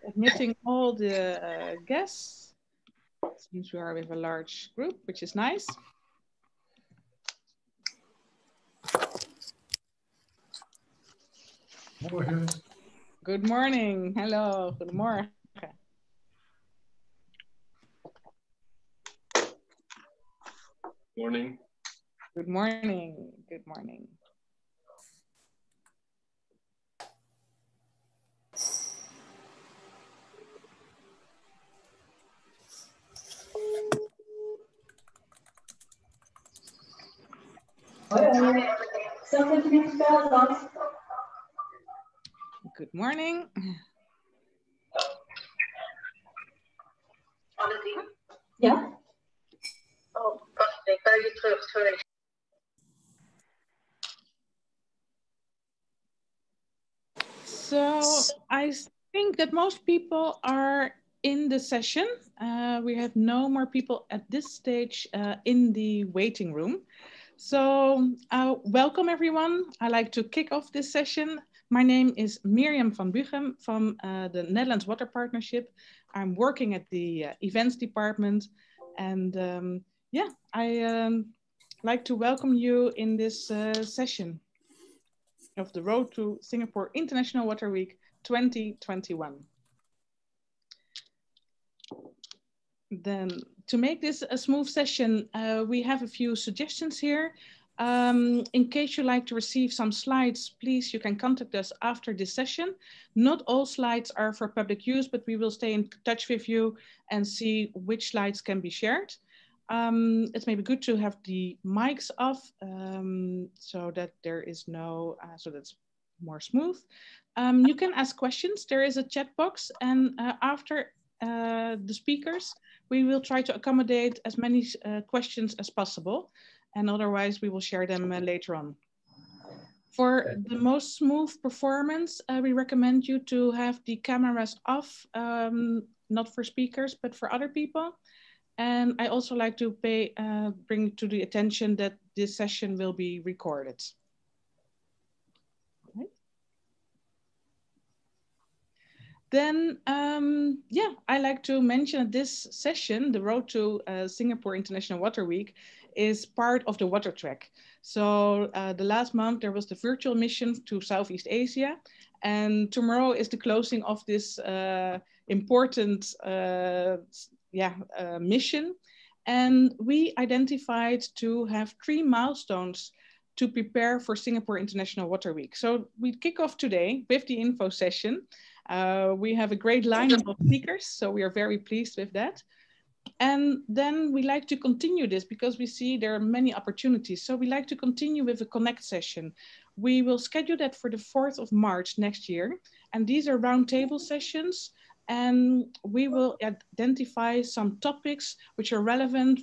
admitting all the guests. Seems we are with a large group, which is nice. Morgen. Good morning. Hello. Goedemorgen. Morning. Good morning. Good morning. Good morning. Ja? Oh, wacht, ik ben weer terug. Sorry. So I think that most people are in the session. We have no more people at this stage in the waiting room. So welcome everyone. I like to kick off this session. My name is Mirjam van Bugem from the Netherlands Water Partnership. I'm working at the events department, and yeah, I like to welcome you in this session of the Road to Singapore International Water Week 2021. Then to make this a smooth session, we have a few suggestions here. In case you like to receive some slides, please, you can contact us after this session. Not all slides are for public use, but we will stay in touch with you and see which slides can be shared. It's maybe good to have the mics off so that there is no, so that's more smooth. You can ask questions. There is a chat box, and after the speakers, we will try to accommodate as many questions as possible, and otherwise we will share them later on. For the most smooth performance, we recommend you to have the cameras off, not for speakers, but for other people. And I also like to bring to the attention that this session will be recorded. Right. Then, yeah, I like to mention that this session, the Road to Singapore International Water Week, is part of the water track. So the last month there was the virtual mission to Southeast Asia, and tomorrow is the closing of this important mission. And we identified to have 3 milestones to prepare for Singapore International Water Week. So we kick off today with the info session. We have a great lineup of speakers, so we are very pleased with that. And then we like to continue this because we see there are many opportunities. So we like to continue with a Connect session. We will schedule that for the 4th of March next year. And these are roundtable sessions. And we will identify some topics which are relevant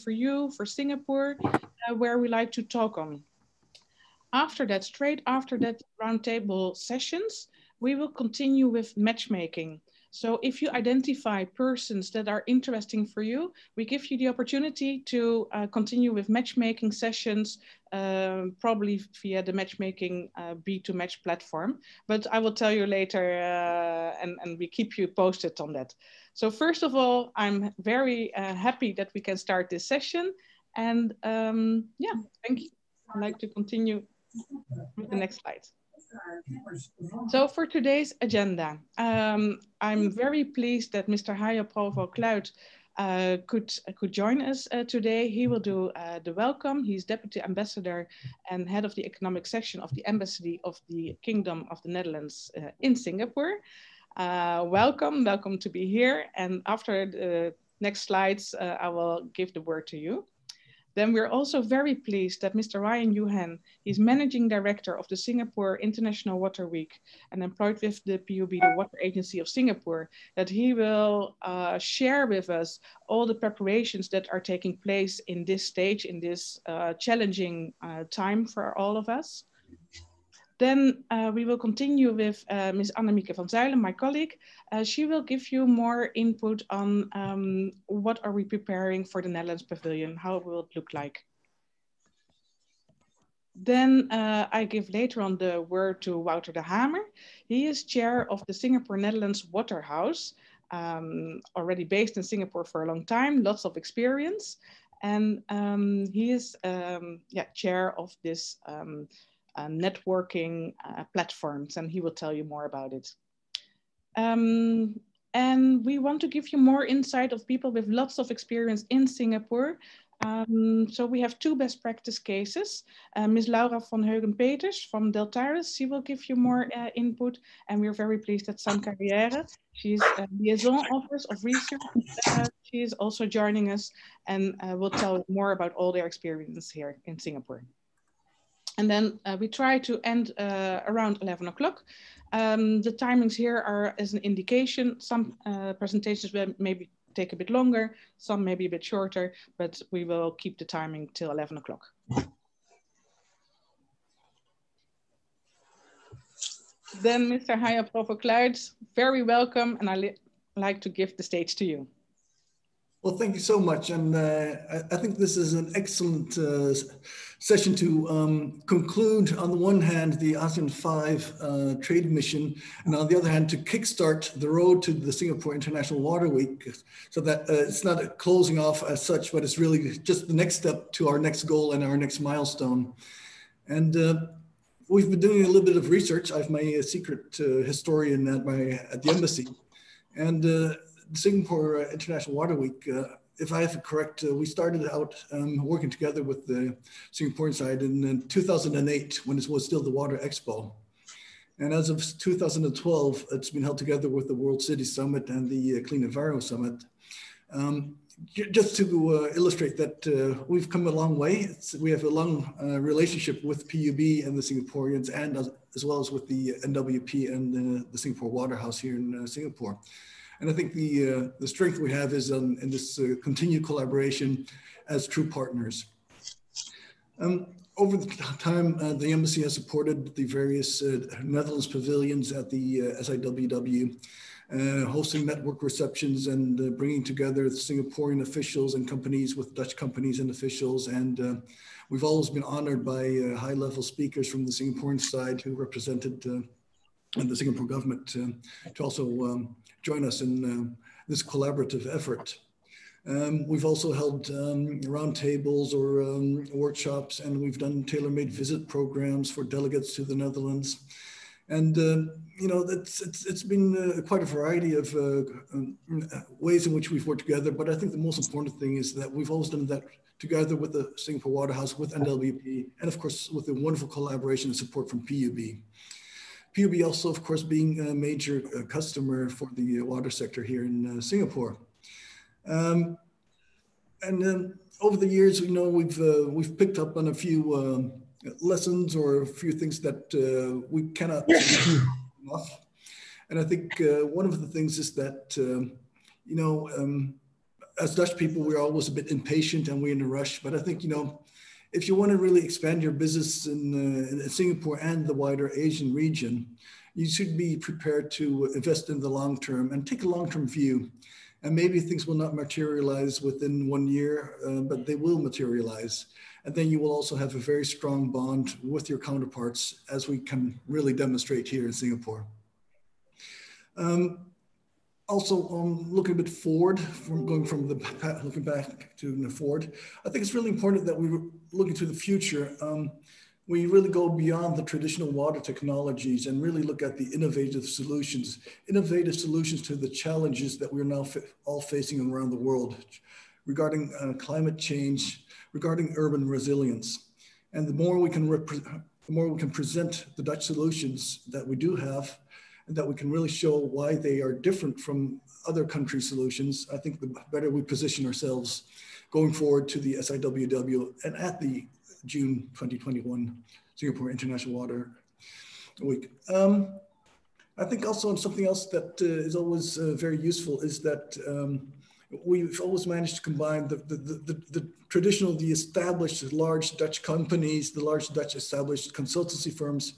for you, for Singapore, where we like to talk on. After that, straight after that roundtable sessions, we will continue with matchmaking. So if you identify persons that are interesting for you, we give you the opportunity to continue with matchmaking sessions, probably via the matchmaking B2Match platform. But I will tell you later and we keep you posted on that. So first of all, I'm very happy that we can start this session. And yeah, thank you. I'd like to continue with the next slide. So for today's agenda, I'm very pleased that Mr. Hayo Provo Kluit could join us today. He will do the welcome. He's Deputy Ambassador and Head of the Economic Section of the Embassy of the Kingdom of the Netherlands in Singapore. Welcome to be here. And after the next slides, I will give the word to you. Then we're also very pleased that Mr. Ryan Yohan is Managing Director of the Singapore International Water Week and employed with the B2b, the Water Agency of Singapore, that he will share with us all the preparations that are taking place in this stage, in this challenging time for all of us. Then we will continue with Ms. Annemieke van Zijlen, my colleague. She will give you more input on what are we preparing for the Netherlands Pavilion, how will it look like. Then I give later on the word to Wouter de Hamer. He is chair of the Singapore Netherlands Water House, already based in Singapore for a long time, lots of experience. And he is chair of this networking platforms, and he will tell you more about it. And we want to give you more insight of people with lots of experience in Singapore. So we have two best practice cases. Ms. Laura van Heugen-Peters from Deltares, she will give you more input. And we're very pleased that San Carrière, she's a liaison office of research. She is also joining us and will tell you more about all their experience here in Singapore. And then we try to end around 11 o'clock. The timings here are as an indication. Some presentations will maybe take a bit longer, some maybe a bit shorter, but we will keep the timing till 11 o'clock. Then Mr. Haya Provo-Kluijts, very welcome, and I'd like to give the stage to you. Well, thank you so much. And I think this is an excellent session to conclude, on the one hand, the ASEAN 5 trade mission, and on the other hand, to kickstart the road to the Singapore International Water Week, so that it's not a closing off as such, but it's really just the next step to our next goal and our next milestone. And we've been doing a little bit of research. I'm a secret historian at the embassy. And Singapore International Water Week, if I have it correct, we started out working together with the Singaporean side in 2008, when it was still the Water Expo. And as of 2012, it's been held together with the World City Summit and the Clean Environment Summit. Just to illustrate that we've come a long way. We have a long relationship with PUB and the Singaporeans, and as well as with the NWP and the Singapore Water House here in Singapore. And I think the strength we have is in this continued collaboration as true partners. Over the time, the embassy has supported the various Netherlands pavilions at the SIWW, hosting network receptions and bringing together Singaporean officials and companies with Dutch companies and officials. And we've always been honored by high-level speakers from the Singaporean side who represented the Singapore government to also join us in this collaborative effort. We've also held roundtables or workshops, and we've done tailor-made visit programs for delegates to the Netherlands. And you know, it's been quite a variety of ways in which we've worked together. But I think the most important thing is that we've always done that together with the Singapore Water House, with NWP, and of course with the wonderful collaboration and support from PUB. PUB also, of course, being a major customer for the water sector here in Singapore. And then over the years, you know, we've picked up on a few lessons or a few things that we cannot enough. And I think one of the things is that, you know, as Dutch people, we're always a bit impatient and we're in a rush. But I think, you know, if you want to really expand your business in Singapore and the wider Asian region, you should be prepared to invest in the long term and take a long-term view. And maybe things will not materialize within 1 year, but they will materialize. And then you will also have a very strong bond with your counterparts, as we can really demonstrate here in Singapore. Also, looking a bit forward, looking back to forward, I think it's really important that we look into the future. We really go beyond the traditional water technologies and really look at the innovative solutions to the challenges that we're now all facing around the world regarding climate change, regarding urban resilience. And the more we can present the Dutch solutions that we do have, and that we can really show why they are different from other country solutions, I think the better we position ourselves going forward to the SIWW and at the June 2021 Singapore International Water Week. I think also something else that is always very useful is that we've always managed to combine the traditional, the established large Dutch companies, the large Dutch established consultancy firms,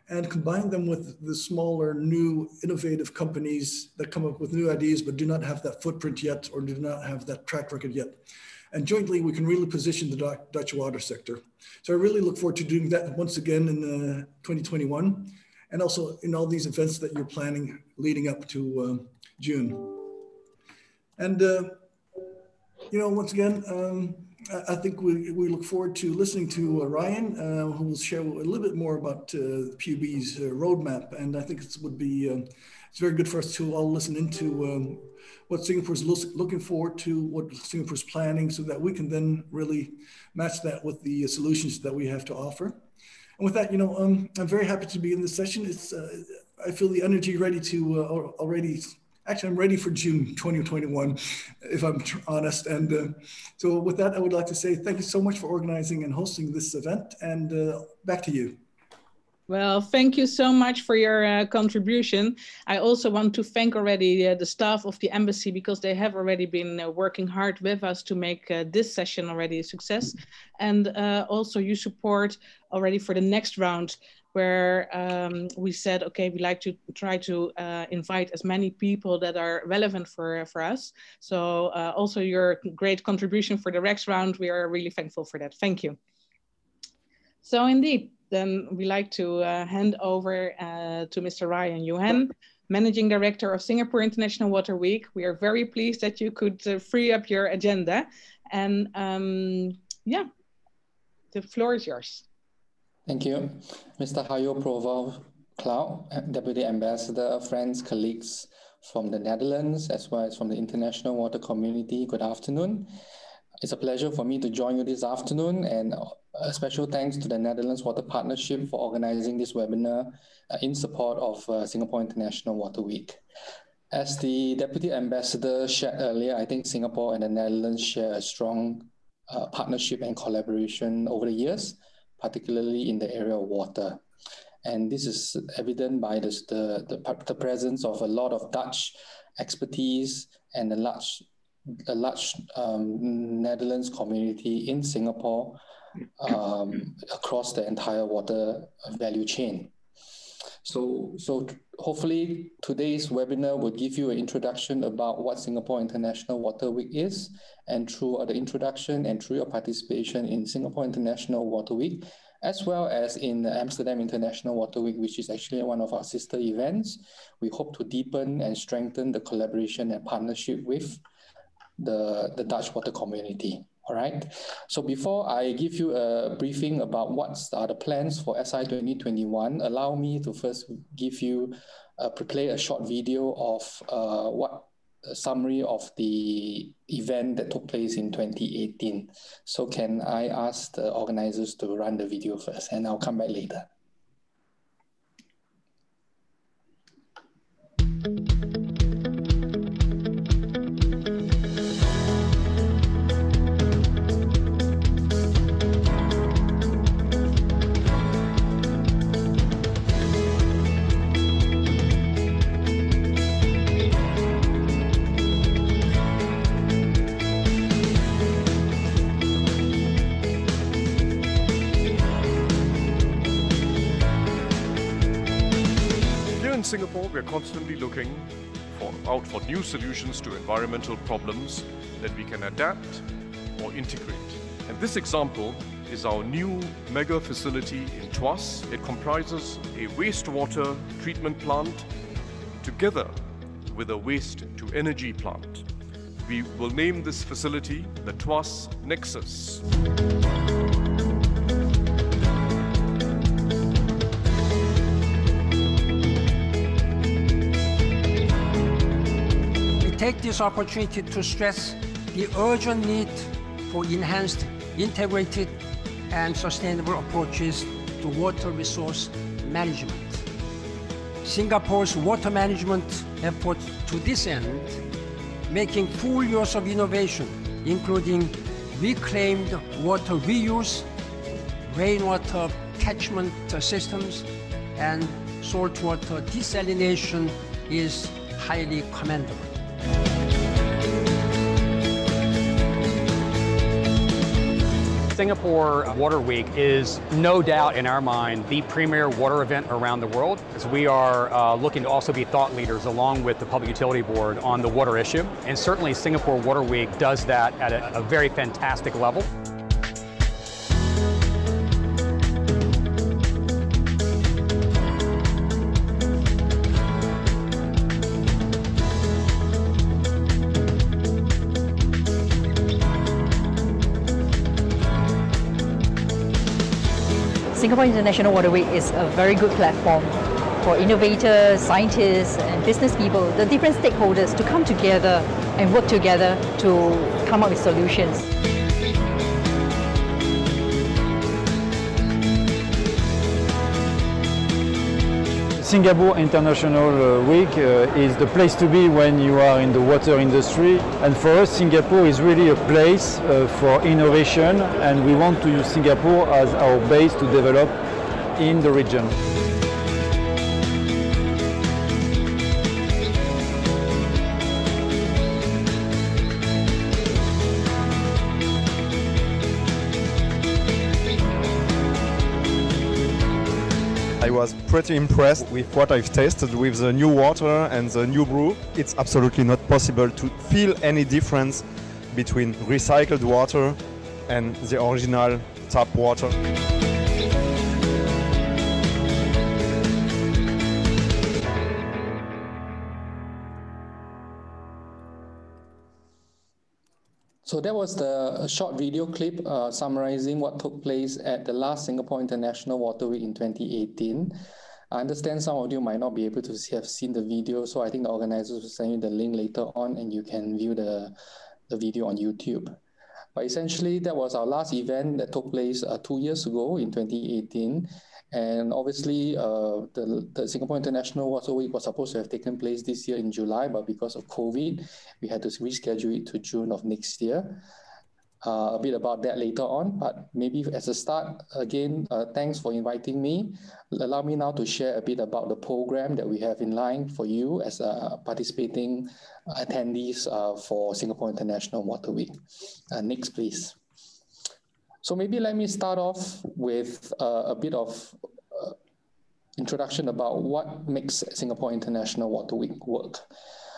and combine them with the smaller, new, innovative companies that come up with new ideas, but do not have that footprint yet, or do not have that track record yet. And jointly, we can really position the Dutch water sector. So I really look forward to doing that once again in 2021, and also in all these events that you're planning leading up to June. And, once again, I think we look forward to listening to Ryan, who will share a little bit more about PUB's roadmap. And I think it's very good for us to all listen into what Singapore's looking forward to, what Singapore's planning, so that we can then really match that with the solutions that we have to offer. And with that, I'm very happy to be in this session. I feel the energy ready to already. Actually, I'm ready for June 2021, if I'm honest. And so with that, I would like to say thank you so much for organizing and hosting this event, and back to you. Well, thank you so much for your contribution. I also want to thank already the staff of the embassy, because they have already been working hard with us to make this session already a success. And also you support already for the next round, where we said, okay, we like to try to invite as many people that are relevant for us. So also your great contribution for the next round, we are really thankful for that. Thank you. So indeed, then we like to hand over to Mr. Ryan Yohan, Managing Director of Singapore International Water Week. We are very pleased that you could free up your agenda. And yeah, the floor is yours. Thank you. Mr. Hayo Proval Cloud, Deputy Ambassador, friends, colleagues from the Netherlands, as well as from the international water community, good afternoon. It's a pleasure for me to join you this afternoon, and a special thanks to the Netherlands Water Partnership for organizing this webinar in support of Singapore International Water Week. As the Deputy Ambassador shared earlier, I think Singapore and the Netherlands share a strong partnership and collaboration over the years, particularly in the area of water. And this is evident by the presence of a lot of Dutch expertise and a large Netherlands community in Singapore across the entire water value chain. So hopefully today's webinar will give you an introduction about what Singapore International Water Week is, and through the introduction and through your participation in Singapore International Water Week, as well as in the Amsterdam International Water Week, which is actually one of our sister events, we hope to deepen and strengthen the collaboration and partnership with the Dutch water community. All right. So before I give you a briefing about what are the plans for SI 2021, allow me to first give you play a short video of what a summary of the event that took place in 2018. So can I ask the organizers to run the video first, and I'll come back later. Singapore, we are constantly looking out for new solutions to environmental problems that we can adapt or integrate. And this example is our new mega facility in Tuas. It comprises a wastewater treatment plant together with a waste-to-energy plant. We will name this facility the Tuas Nexus. Take this opportunity to stress the urgent need for enhanced, integrated, and sustainable approaches to water resource management. Singapore's water management efforts to this end, making full use of innovation, including reclaimed water reuse, rainwater catchment systems, and saltwater desalination, is highly commendable. Singapore Water Week is no doubt in our mind the premier water event around the world, as we are looking to also be thought leaders along with the Public Utility Board on the water issue. And certainly Singapore Water Week does that at a very fantastic level. Singapore International Water Week is a very good platform for innovators, scientists and business people, the different stakeholders to come together and work together to come up with solutions. Singapore International Week is the place to be when you are in the water industry, and for us Singapore is really a place for innovation, and we want to use Singapore as our base to develop in the region. I was pretty impressed with what I've tasted with the new water and the new brew. It's absolutely not possible to feel any difference between recycled water and the original tap water. So that was a short video clip summarizing what took place at the last Singapore International Water Week in 2018. I understand some of you might not be able to have seen the video, so I think the organizers will send you the link later on and you can view the video on YouTube. But essentially, that was our last event that took place 2 years ago in 2018. And obviously, the Singapore International Water Week was supposed to have taken place this year in July, but because of COVID, we had to reschedule it to June of next year. A bit about that later on, but maybe as a start, again, thanks for inviting me. Allow me now to share a bit about the program that we have in line for you as participating attendees for Singapore International Water Week. Next, please. So maybe let me start off with a bit of introduction about what makes Singapore International Water Week work.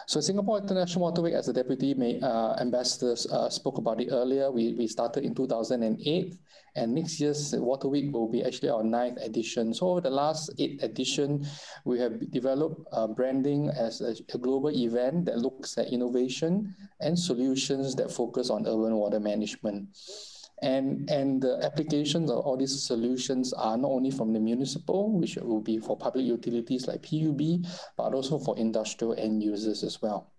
So Singapore International Water Week, as the Deputy Ambassador spoke about it earlier, we started in 2008, and next year's Water Week will be actually our 9th edition. So over the last 8 editions, we have developed branding as a global event that looks at innovation and solutions that focus on urban water management. And the applications of all these solutions are not only from the municipal, which will be for public utilities like PUB, but also for industrial end users as well.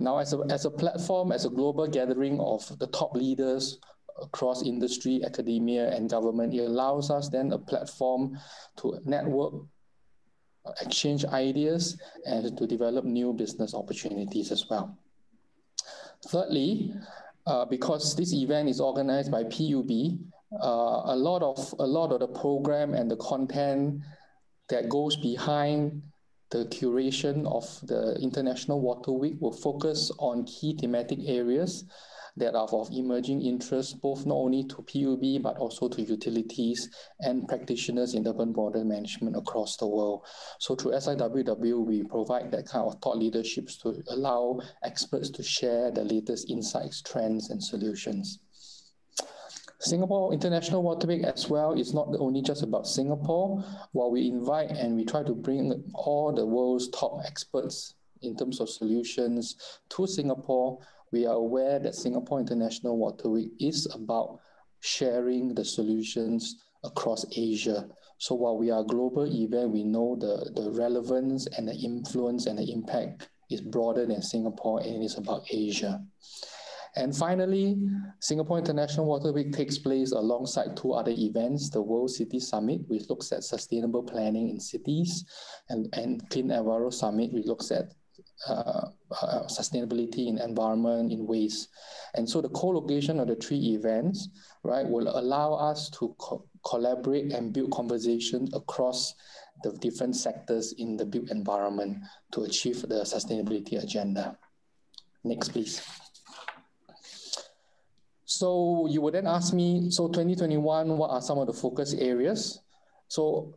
Now, as a platform, as a global gathering of the top leaders across industry, academia, and government, it allows us then a platform to network, exchange ideas, and to develop new business opportunities as well. Thirdly, because this event is organized by PUB, a lot of the program and the content that goes behind the curation of the International Water Week will focus on key thematic areas that are of emerging interest, both not only to PUB, but also to utilities and practitioners in urban water management across the world. So through SIWW, we provide that kind of thought leaderships to allow experts to share the latest insights, trends, and solutions. Singapore International Water Week as well is not only just about Singapore. While we invite and we try to bring all the world's top experts in terms of solutions to Singapore, we are aware that Singapore International Water Week is about sharing the solutions across Asia. So while we are a global event, we know the relevance and the influence and the impact is broader than Singapore, and it is about Asia. And finally, Singapore International Water Week takes place alongside 2 other events, the World City Summit, which looks at sustainable planning in cities, and Clean Enviro Summit, which looks at sustainability in environment, in waste. And so the co-location of the 3 events, right, will allow us to collaborate and build conversations across the different sectors in the built environment to achieve the sustainability agenda. Next, please. So you would then ask me, so 2021, what are some of the focus areas? So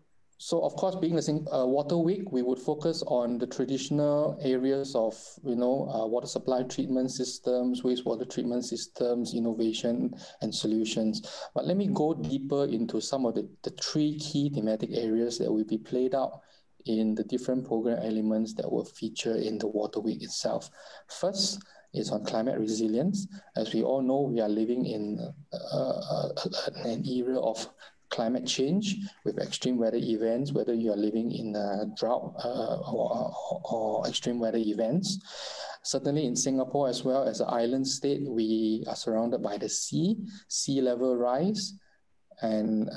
of course, being a water week, we would focus on the traditional areas of, water supply treatment systems, wastewater treatment systems, innovation and solutions. But let me go deeper into some of the three key thematic areas that will be played out in the different program elements that will feature in the Water Week itself. First is on climate resilience. As we all know, we are living in an era of climate change with extreme weather events, whether you are living in a drought or extreme weather events. Certainly in Singapore, as well as an island state, we are surrounded by the sea level rise, and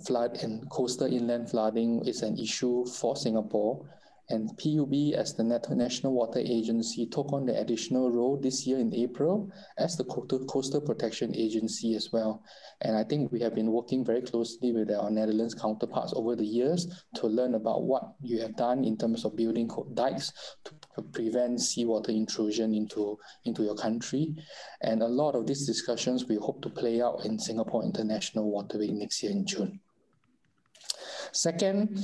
flood and coastal inland flooding is an issue for Singapore. And PUB, as the National Water Agency, took on the additional role this year in April as the Coastal Protection Agency as well. And I think we have been working very closely with our Netherlands counterparts over the years to learn about what you have done in terms of building dikes to prevent seawater intrusion into your country. And a lot of these discussions we hope to play out in Singapore International Water Week next year in June. Second,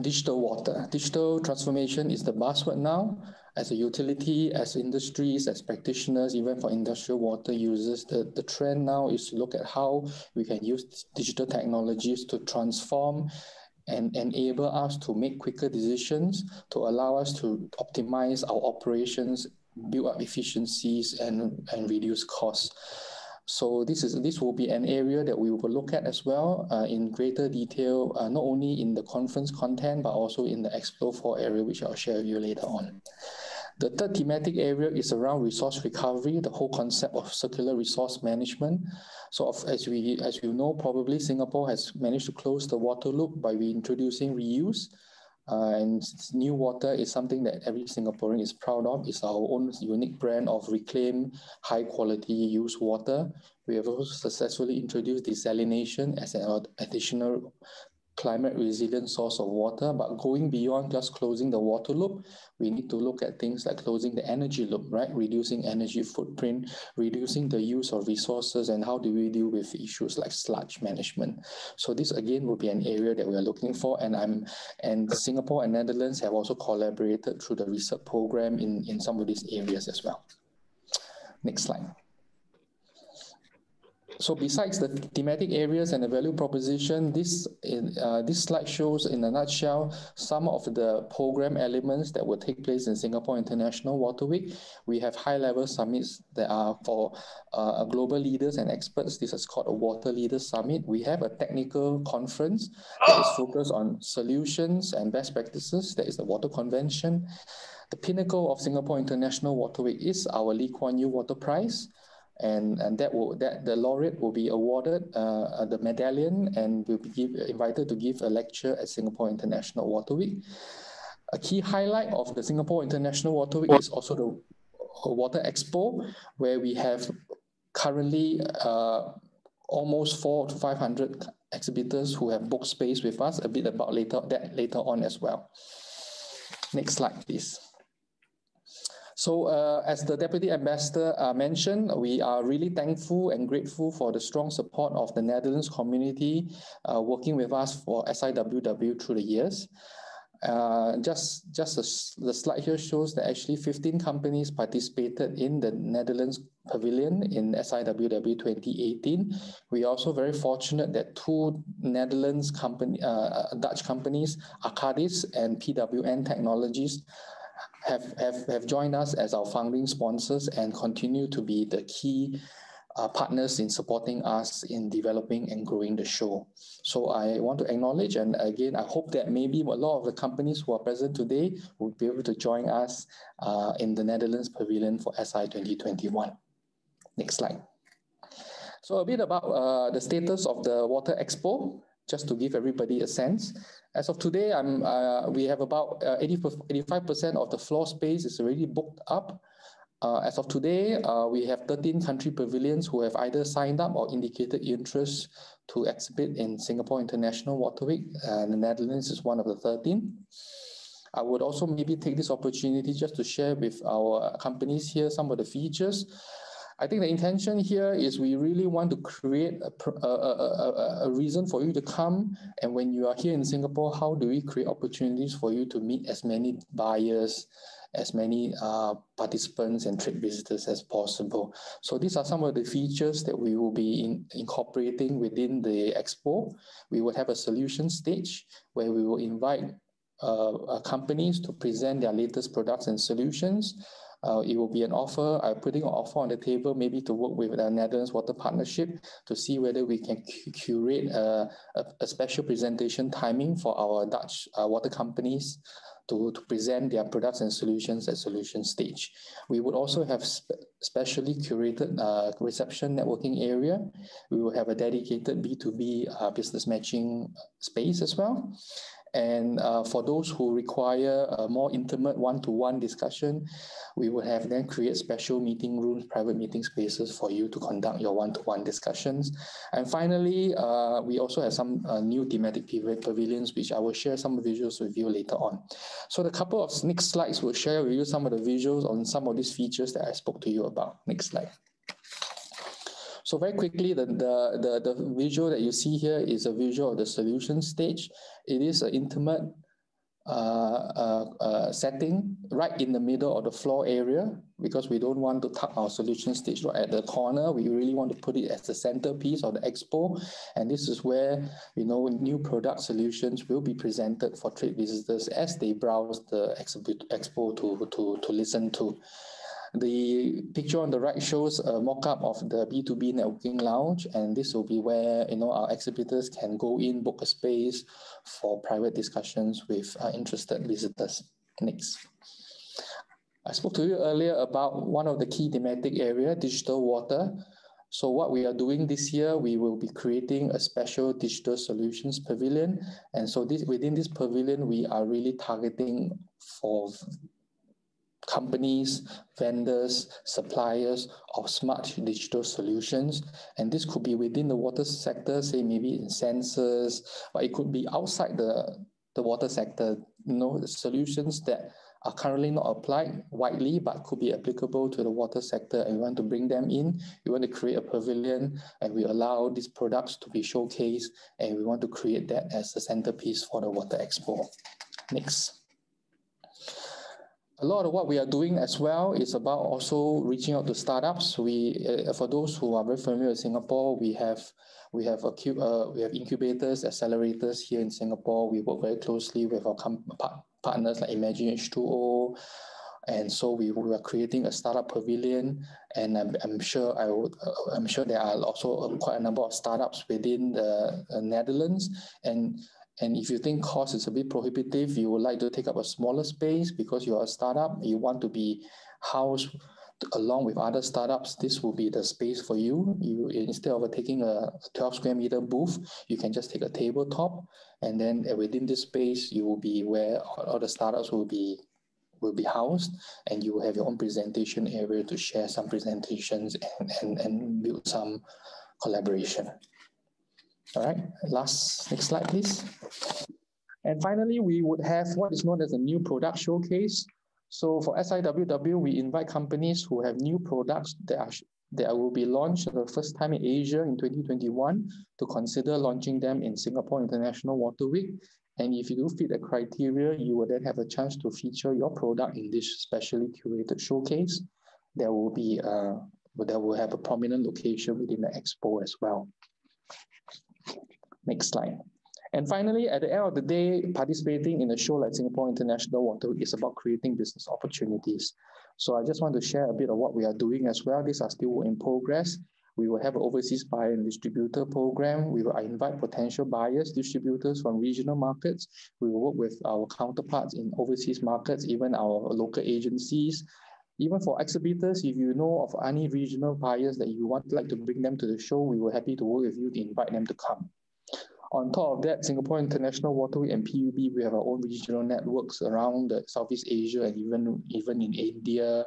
digital water. Digital transformation is the buzzword now. As a utility, as industries, as practitioners, even for industrial water users, the trend now is to look at how we can use digital technologies to transform and enable us to make quicker decisions, to allow us to optimize our operations, build up efficiencies, and reduce costs. So this will be an area that we will look at as well in greater detail, not only in the conference content, but also in the Expo 4 area, which I'll share with you later on. The third thematic area is around resource recovery, the whole concept of circular resource management. So as we know, probably Singapore has managed to close the water loop by reintroducing reuse. And New Water is something that every Singaporean is proud of. It's our own unique brand of reclaimed, high-quality used water. We have also successfully introduced desalination as an additional climate resilient source of water, but going beyond just closing the water loop, we need to look at things like closing the energy loop, right? Reducing energy footprint, reducing the use of resources, and how do we deal with issues like sludge management. So this again will be an area that we are looking for, and Singapore and Netherlands have also collaborated through the research program in some of these areas as well. Next slide. So besides the thematic areas and the value proposition, this slide shows in a nutshell some of the program elements that will take place in Singapore International Water Week. We have high-level summits that are for global leaders and experts. This is called a Water Leaders Summit. We have a technical conference that is focused on solutions and best practices. That is the Water Convention. The pinnacle of Singapore International Water Week is our Lee Kuan Yew Water Prize. And the laureate will be awarded the medallion and will be invited to give a lecture at Singapore International Water Week. A key highlight of the Singapore International Water Week is also the Water Expo, where we have currently almost 400 to 500 exhibitors who have booked space with us. A bit about that later on as well. Next slide, please. So as the Deputy Ambassador mentioned, we are really thankful and grateful for the strong support of the Netherlands community working with us for SIWW through the years. The slide here shows that actually 15 companies participated in the Netherlands Pavilion in SIWW 2018. We are also very fortunate that two Netherlands Dutch companies, Arcadis and PWN Technologies, have joined us as our founding sponsors and continue to be the key partners in supporting us in developing and growing the show. So I want to acknowledge, and again, I hope that maybe a lot of the companies who are present today will be able to join us in the Netherlands Pavilion for SI 2021. Next slide. So a bit about the status of the Water Expo, just to give everybody a sense. As of today, we have about 85% of the floor space is already booked up. As of today, we have 13 country pavilions who have either signed up or indicated interest to exhibit in Singapore International Water Week. The Netherlands is one of the 13. I would also maybe take this opportunity just to share with our companies here some of the features. I think the intention here is we really want to create a reason for you to come. And when you are here in Singapore, how do we create opportunities for you to meet as many buyers, as many participants and trade visitors as possible? So these are some of the features that we will be incorporating within the Expo. We will have a solution stage where we will invite companies to present their latest products and solutions. It will be an offer. I'm putting an offer on the table, maybe to work with the Netherlands Water Partnership to see whether we can curate a special presentation timing for our Dutch water companies to present their products and solutions at solution stage. We would also have specially curated reception networking area. We will have a dedicated B2b business matching space as well. And for those who require a more intimate one-to-one discussion, we will have then create special meeting rooms, private meeting spaces for you to conduct your one-to-one discussions. And finally, we also have some new thematic pavilions, which I will share some visuals with you later on. So the couple of next slides will share with you some of the visuals on some of these features that I spoke to you about. Next slide. So very quickly, the visual that you see here is a visual of the solution stage. It is an intimate setting right in the middle of the floor area, because we don't want to tuck our solution stage right at the corner. We really want to put it as the centerpiece of the Expo. And this is where, you know, new product solutions will be presented for trade visitors as they browse the Expo to listen to. The picture on the right shows a mock-up of the B2b Networking Lounge, and this will be where, you know, our exhibitors can go in, book a space for private discussions with interested visitors. Next. I spoke to you earlier about one of the key thematic area, digital water. So what we are doing this year, we will be creating a special digital solutions pavilion. And so within this pavilion, we are really targeting for companies, vendors, suppliers of smart digital solutions. And this could be within the water sector, say maybe in sensors, but it could be outside the water sector, you know, the solutions that are currently not applied widely, but could be applicable to the water sector, and we want to bring them in. We want to create a pavilion, and we allow these products to be showcased, and we want to create that as a centerpiece for the Water Expo. Next. A lot of what we are doing as well is about also reaching out to startups. For those who are very familiar with Singapore, we have incubators, accelerators here in Singapore. We work very closely with our partners like Imagine H2O, and so we are creating a startup pavilion. And I'm sure there are also quite a number of startups within the Netherlands. And if you think cost is a bit prohibitive, you would like to take up a smaller space because you're a startup, you want to be housed along with other startups, this will be the space for you. Instead of taking a 12 square meter booth, you can just take a tabletop, and then within this space, you will be where all the startups will be housed, and you will have your own presentation area to share some presentations and build some collaboration. All right, next slide, please. And finally, we would have what is known as a new product showcase. So for SIWW, we invite companies who have new products that will be launched for the first time in Asia in 2021 to consider launching them in Singapore International Water Week. And if you do fit the criteria, you will then have a chance to feature your product in this specially curated showcase. That will have a prominent location within the Expo as well. Next slide. And finally, at the end of the day, participating in a show like Singapore International Water Week is about creating business opportunities. So I just want to share a bit of what we are doing as well. These are still in progress. We will have an overseas buyer and distributor program. We will invite potential buyers, distributors from regional markets. We will work with our counterparts in overseas markets, even our local agencies. Even for exhibitors, if you know of any regional buyers that you would like to bring them to the show, we will be happy to work with you to invite them to come. On top of that, Singapore International Water Week and PUB, we have our own regional networks around Southeast Asia and even in India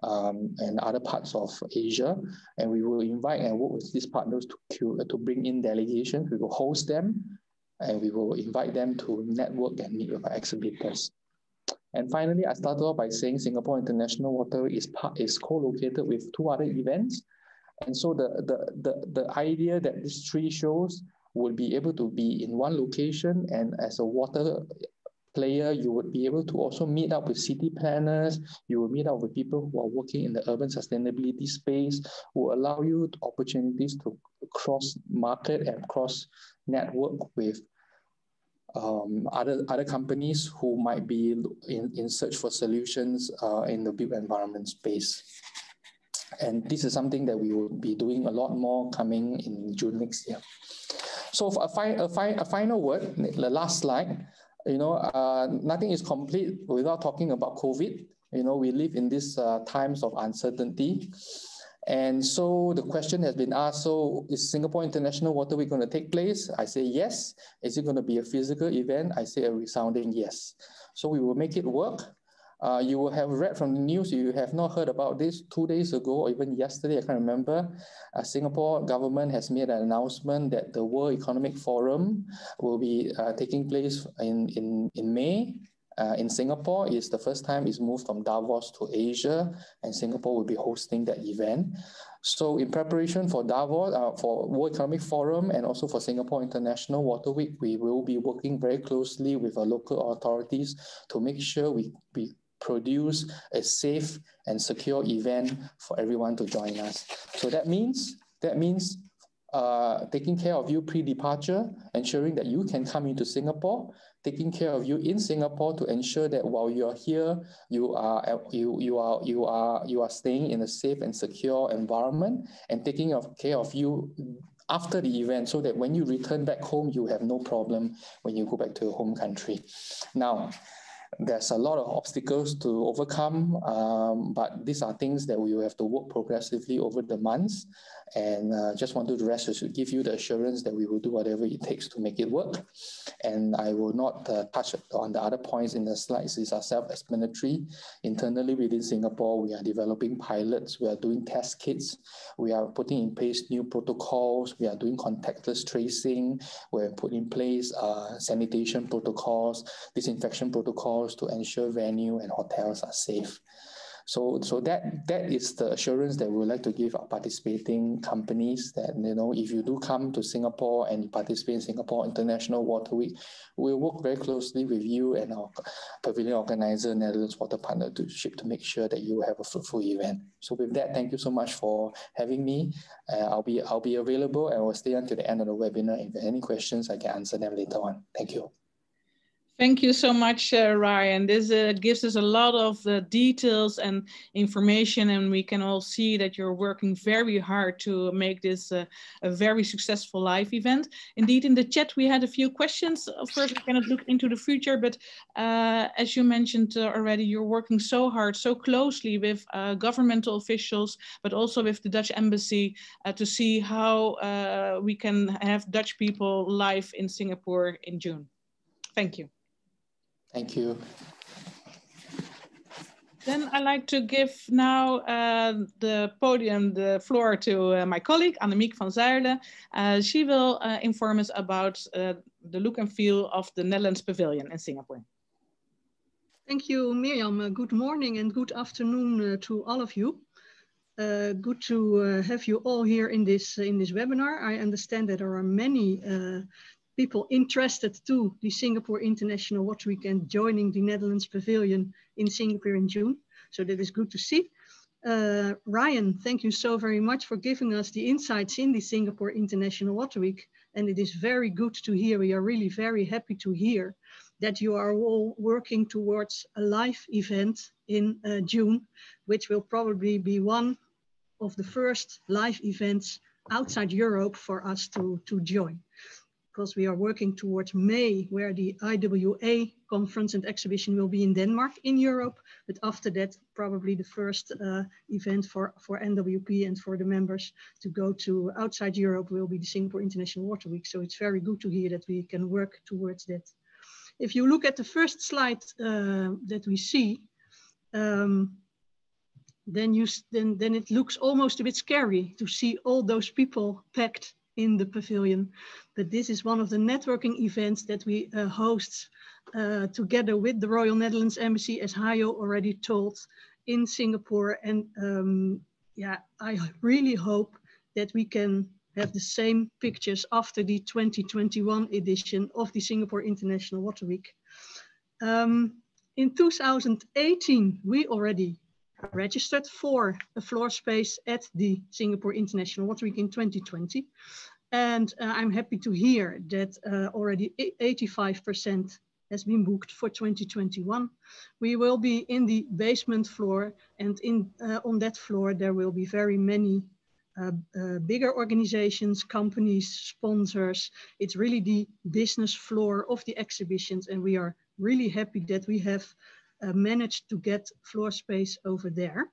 and other parts of Asia. And we will invite and work with these partners to bring in delegations. We will host them, and we will invite them to network and meet with our exhibitors. And finally, I started off by saying Singapore International Water is co-located with 2 other events. And so the idea that these 3 shows would be able to be in one location, and as a water player, you would be able to also meet up with city planners, you will meet up with people who are working in the urban sustainability space, will allow you opportunities to cross market and cross network with other companies who might be in search for solutions in the built environment space. And this is something that we will be doing a lot more coming in June next year. So for a final word, the last slide, nothing is complete without talking about COVID. We live in these times of uncertainty. And so the question has been asked, so is Singapore International Water Week going to take place? I say yes. Is it going to be a physical event? I say a resounding yes. So we will make it work. You will have read from the news, you have not heard about this 2 days ago, or even yesterday, I can't remember. Singapore government has made an announcement that the World Economic Forum will be taking place in May. In Singapore, it's the first time it's moved from Davos to Asia, and Singapore will be hosting that event. So in preparation for Davos, for World Economic Forum, and also for Singapore International Water Week, we will be working very closely with our local authorities to make sure we produce a safe and secure event for everyone to join us. So that means taking care of you pre-departure, ensuring that you can come into Singapore, taking care of you in Singapore to ensure that while you're here, you are staying in a safe and secure environment, and taking care of you after the event, so that when you return back home, you have no problem when you go back to your home country. Now, there's a lot of obstacles to overcome, but these are things that we will have to work progressively over the months. And just wanted to give you the assurance that we will do whatever it takes to make it work. And I will not touch on the other points in the slides. These are self-explanatory. Internally within Singapore, we are developing pilots. We are doing test kits. We are putting in place new protocols. We are doing contactless tracing. We have put in place sanitation protocols, disinfection protocols to ensure venue and hotels are safe. So that is the assurance that we would like to give our participating companies, that if you do come to Singapore and you participate in Singapore International Water Week, we'll work very closely with you and our pavilion organizer, Netherlands Water Partnership, to make sure that you have a fruitful event. So with that, thank you so much for having me. I'll be available and will stay until the end of the webinar. If there are any questions, I can answer them later on. Thank you. Thank you so much, Ryan. This gives us a lot of details and information, and we can all see that you're working very hard to make this a very successful live event. Indeed, in the chat, we had a few questions. Of course, we cannot look into the future, but as you mentioned already, you're working so hard, so closely with governmental officials, but also with the Dutch embassy to see how we can have Dutch people live in Singapore in June. Thank you. Thank you. Then I'd like to give now the floor to my colleague, Annemiek van Zuilen. She will inform us about the look and feel of the Netherlands Pavilion in Singapore. Thank you, Miriam. Good morning and good afternoon to all of you. Good to have you all here in this webinar. I understand that there are many people interested to the Singapore International Water Week and joining the Netherlands Pavilion in Singapore in June. So that is good to see. Ryan, thank you so very much for giving us the insights in the Singapore International Water Week. And it is very good to hear, we are really very happy to hear that you are all working towards a live event in June, which will probably be one of the first live events outside Europe for us to join. Because we are working towards May, where the IWA conference and exhibition will be in Denmark in Europe. But after that, probably the first event for NWP and for the members to go to outside Europe will be the Singapore International Water Week. So it's very good to hear that we can work towards that. If you look at the first slide that we see, then it looks almost a bit scary to see all those people packed in the pavilion. But this is one of the networking events that we host together with the Royal Netherlands Embassy, as Hayo already told, in Singapore. And yeah, I really hope that we can have the same pictures after the 2021 edition of the Singapore International Water Week. In 2018, we already registered for a floor space at the Singapore International Water Week in 2020. And I'm happy to hear that already 85% has been booked for 2021. We will be in the basement floor, and on that floor there will be very many bigger organizations, companies, sponsors. It's really the business floor of the exhibitions, and we are really happy that we have managed to get floor space over there.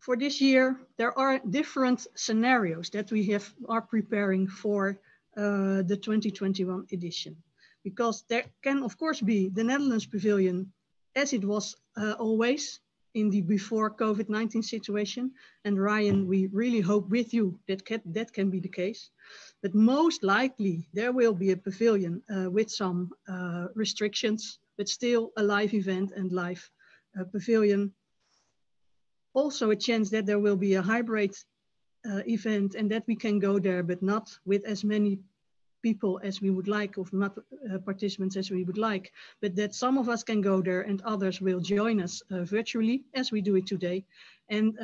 For this year, there are different scenarios that we are preparing for the 2021 edition, because there can of course be the Netherlands Pavilion as it was always in the before COVID-19 situation. And Ryan, we really hope with you that that can be the case. But most likely there will be a pavilion with some restrictions, but still a live event and live pavilion. Also a chance that there will be a hybrid event and that we can go there, but not with as many people as we would like, or not participants as we would like, but that some of us can go there and others will join us virtually as we do it today. And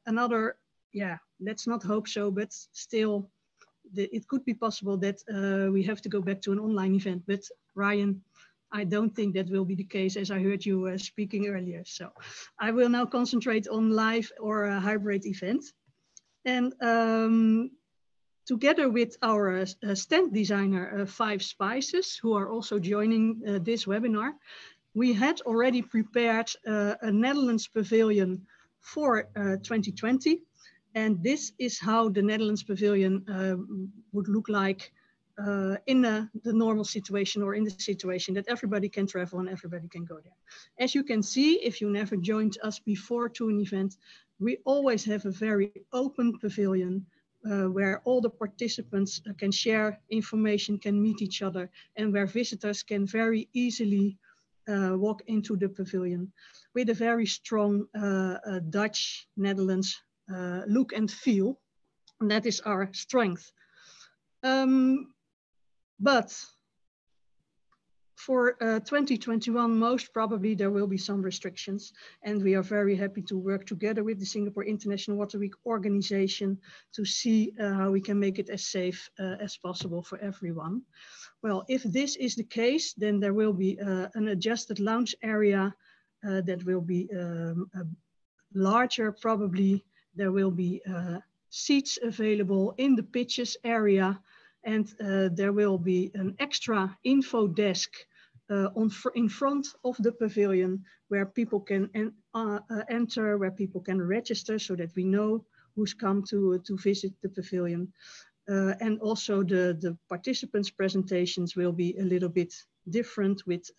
another, yeah, let's not hope so, but still it could be possible that we have to go back to an online event. But Ryan, I don't think that will be the case, as I heard you speaking earlier. So I will now concentrate on live or a hybrid event. And together with our stand designer, 5 Spices, who are also joining this webinar, we had already prepared a Netherlands pavilion for 2020. And this is how the Netherlands pavilion would look like in the normal situation, or in the situation that everybody can travel and everybody can go there. As you can see, if you never joined us before to an event, we always have a very open pavilion where all the participants can share information, can meet each other, and where visitors can very easily walk into the pavilion with a very strong Dutch, Netherlands look and feel. And that is our strength. But for 2021, most probably there will be some restrictions, and we are very happy to work together with the Singapore International Water Week organization to see how we can make it as safe as possible for everyone. Well, if this is the case, then there will be an adjusted lounge area that will be larger probably. There will be seats available in the pitches area. And there will be an extra info desk in front of the pavilion where people can enter, where people can register so that we know who's come to visit the pavilion. And also the participants' presentations will be a little bit different, with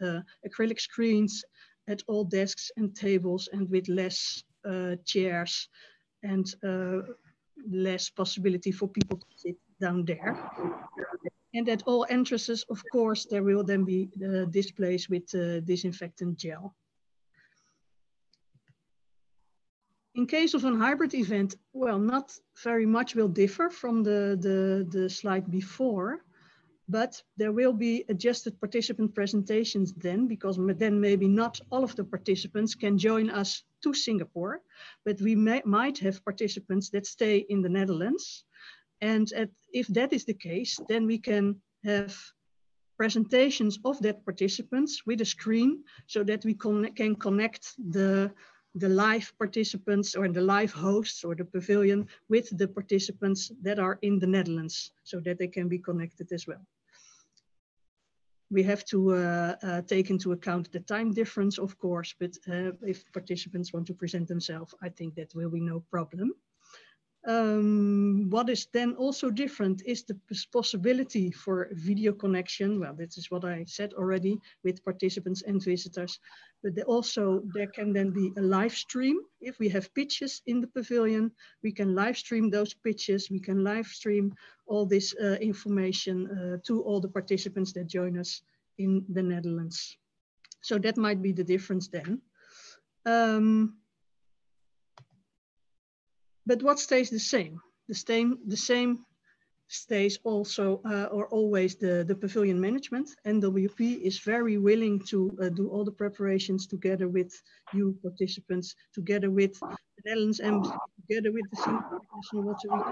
acrylic screens at all desks and tables, and with less chairs and less possibility for people to sit down there. And at all entrances, of course, there will then be displays with disinfectant gel. In case of a hybrid event, well, not very much will differ from the slide before, but there will be adjusted participant presentations then, because then maybe not all of the participants can join us to Singapore, but we might have participants that stay in the Netherlands. And if that is the case, then we can have presentations of that participants with a screen so that we can connect the live participants or the live hosts or the pavilion with the participants that are in the Netherlands so that they can be connected as well. We have to take into account the time difference, of course, but if participants want to present themselves, I think that will be no problem. What is then also different is the possibility for video connection. Well, this is what I said already with participants and visitors, but there can then be a live stream. If we have pitches in the pavilion, we can live stream those pitches. We can live stream all this information to all the participants that join us in the Netherlands. So that might be the difference then. But what stays the same? The same stays also or always the pavilion management. NWP is very willing to do all the preparations together with you participants, together with the Netherlands Embassy, together with the Singapore International Water Week,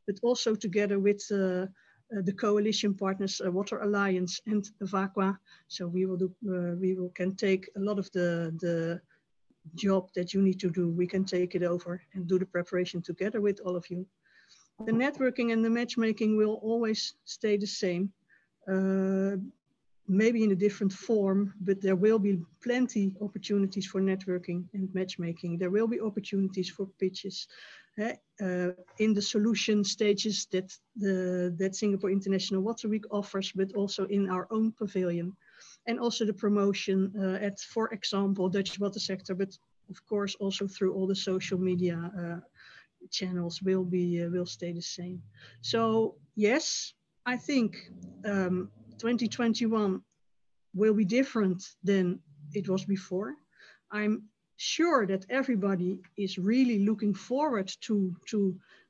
but also together with the coalition partners, Water Alliance and Vaqua. So we can take a lot of the job that you need to do. We can take it over and do the preparation together with all of you. The networking and the matchmaking will always stay the same, maybe in a different form, but there will be plenty opportunities for networking and matchmaking. There will be opportunities for pitches in the solution stages that Singapore International Water Week offers, but also in our own pavilion. And also the promotion at, for example, Dutch water sector, but of course also through all the social media channels will stay the same. So yes, I think 2021 will be different than it was before. I'm sure that everybody is really looking forward to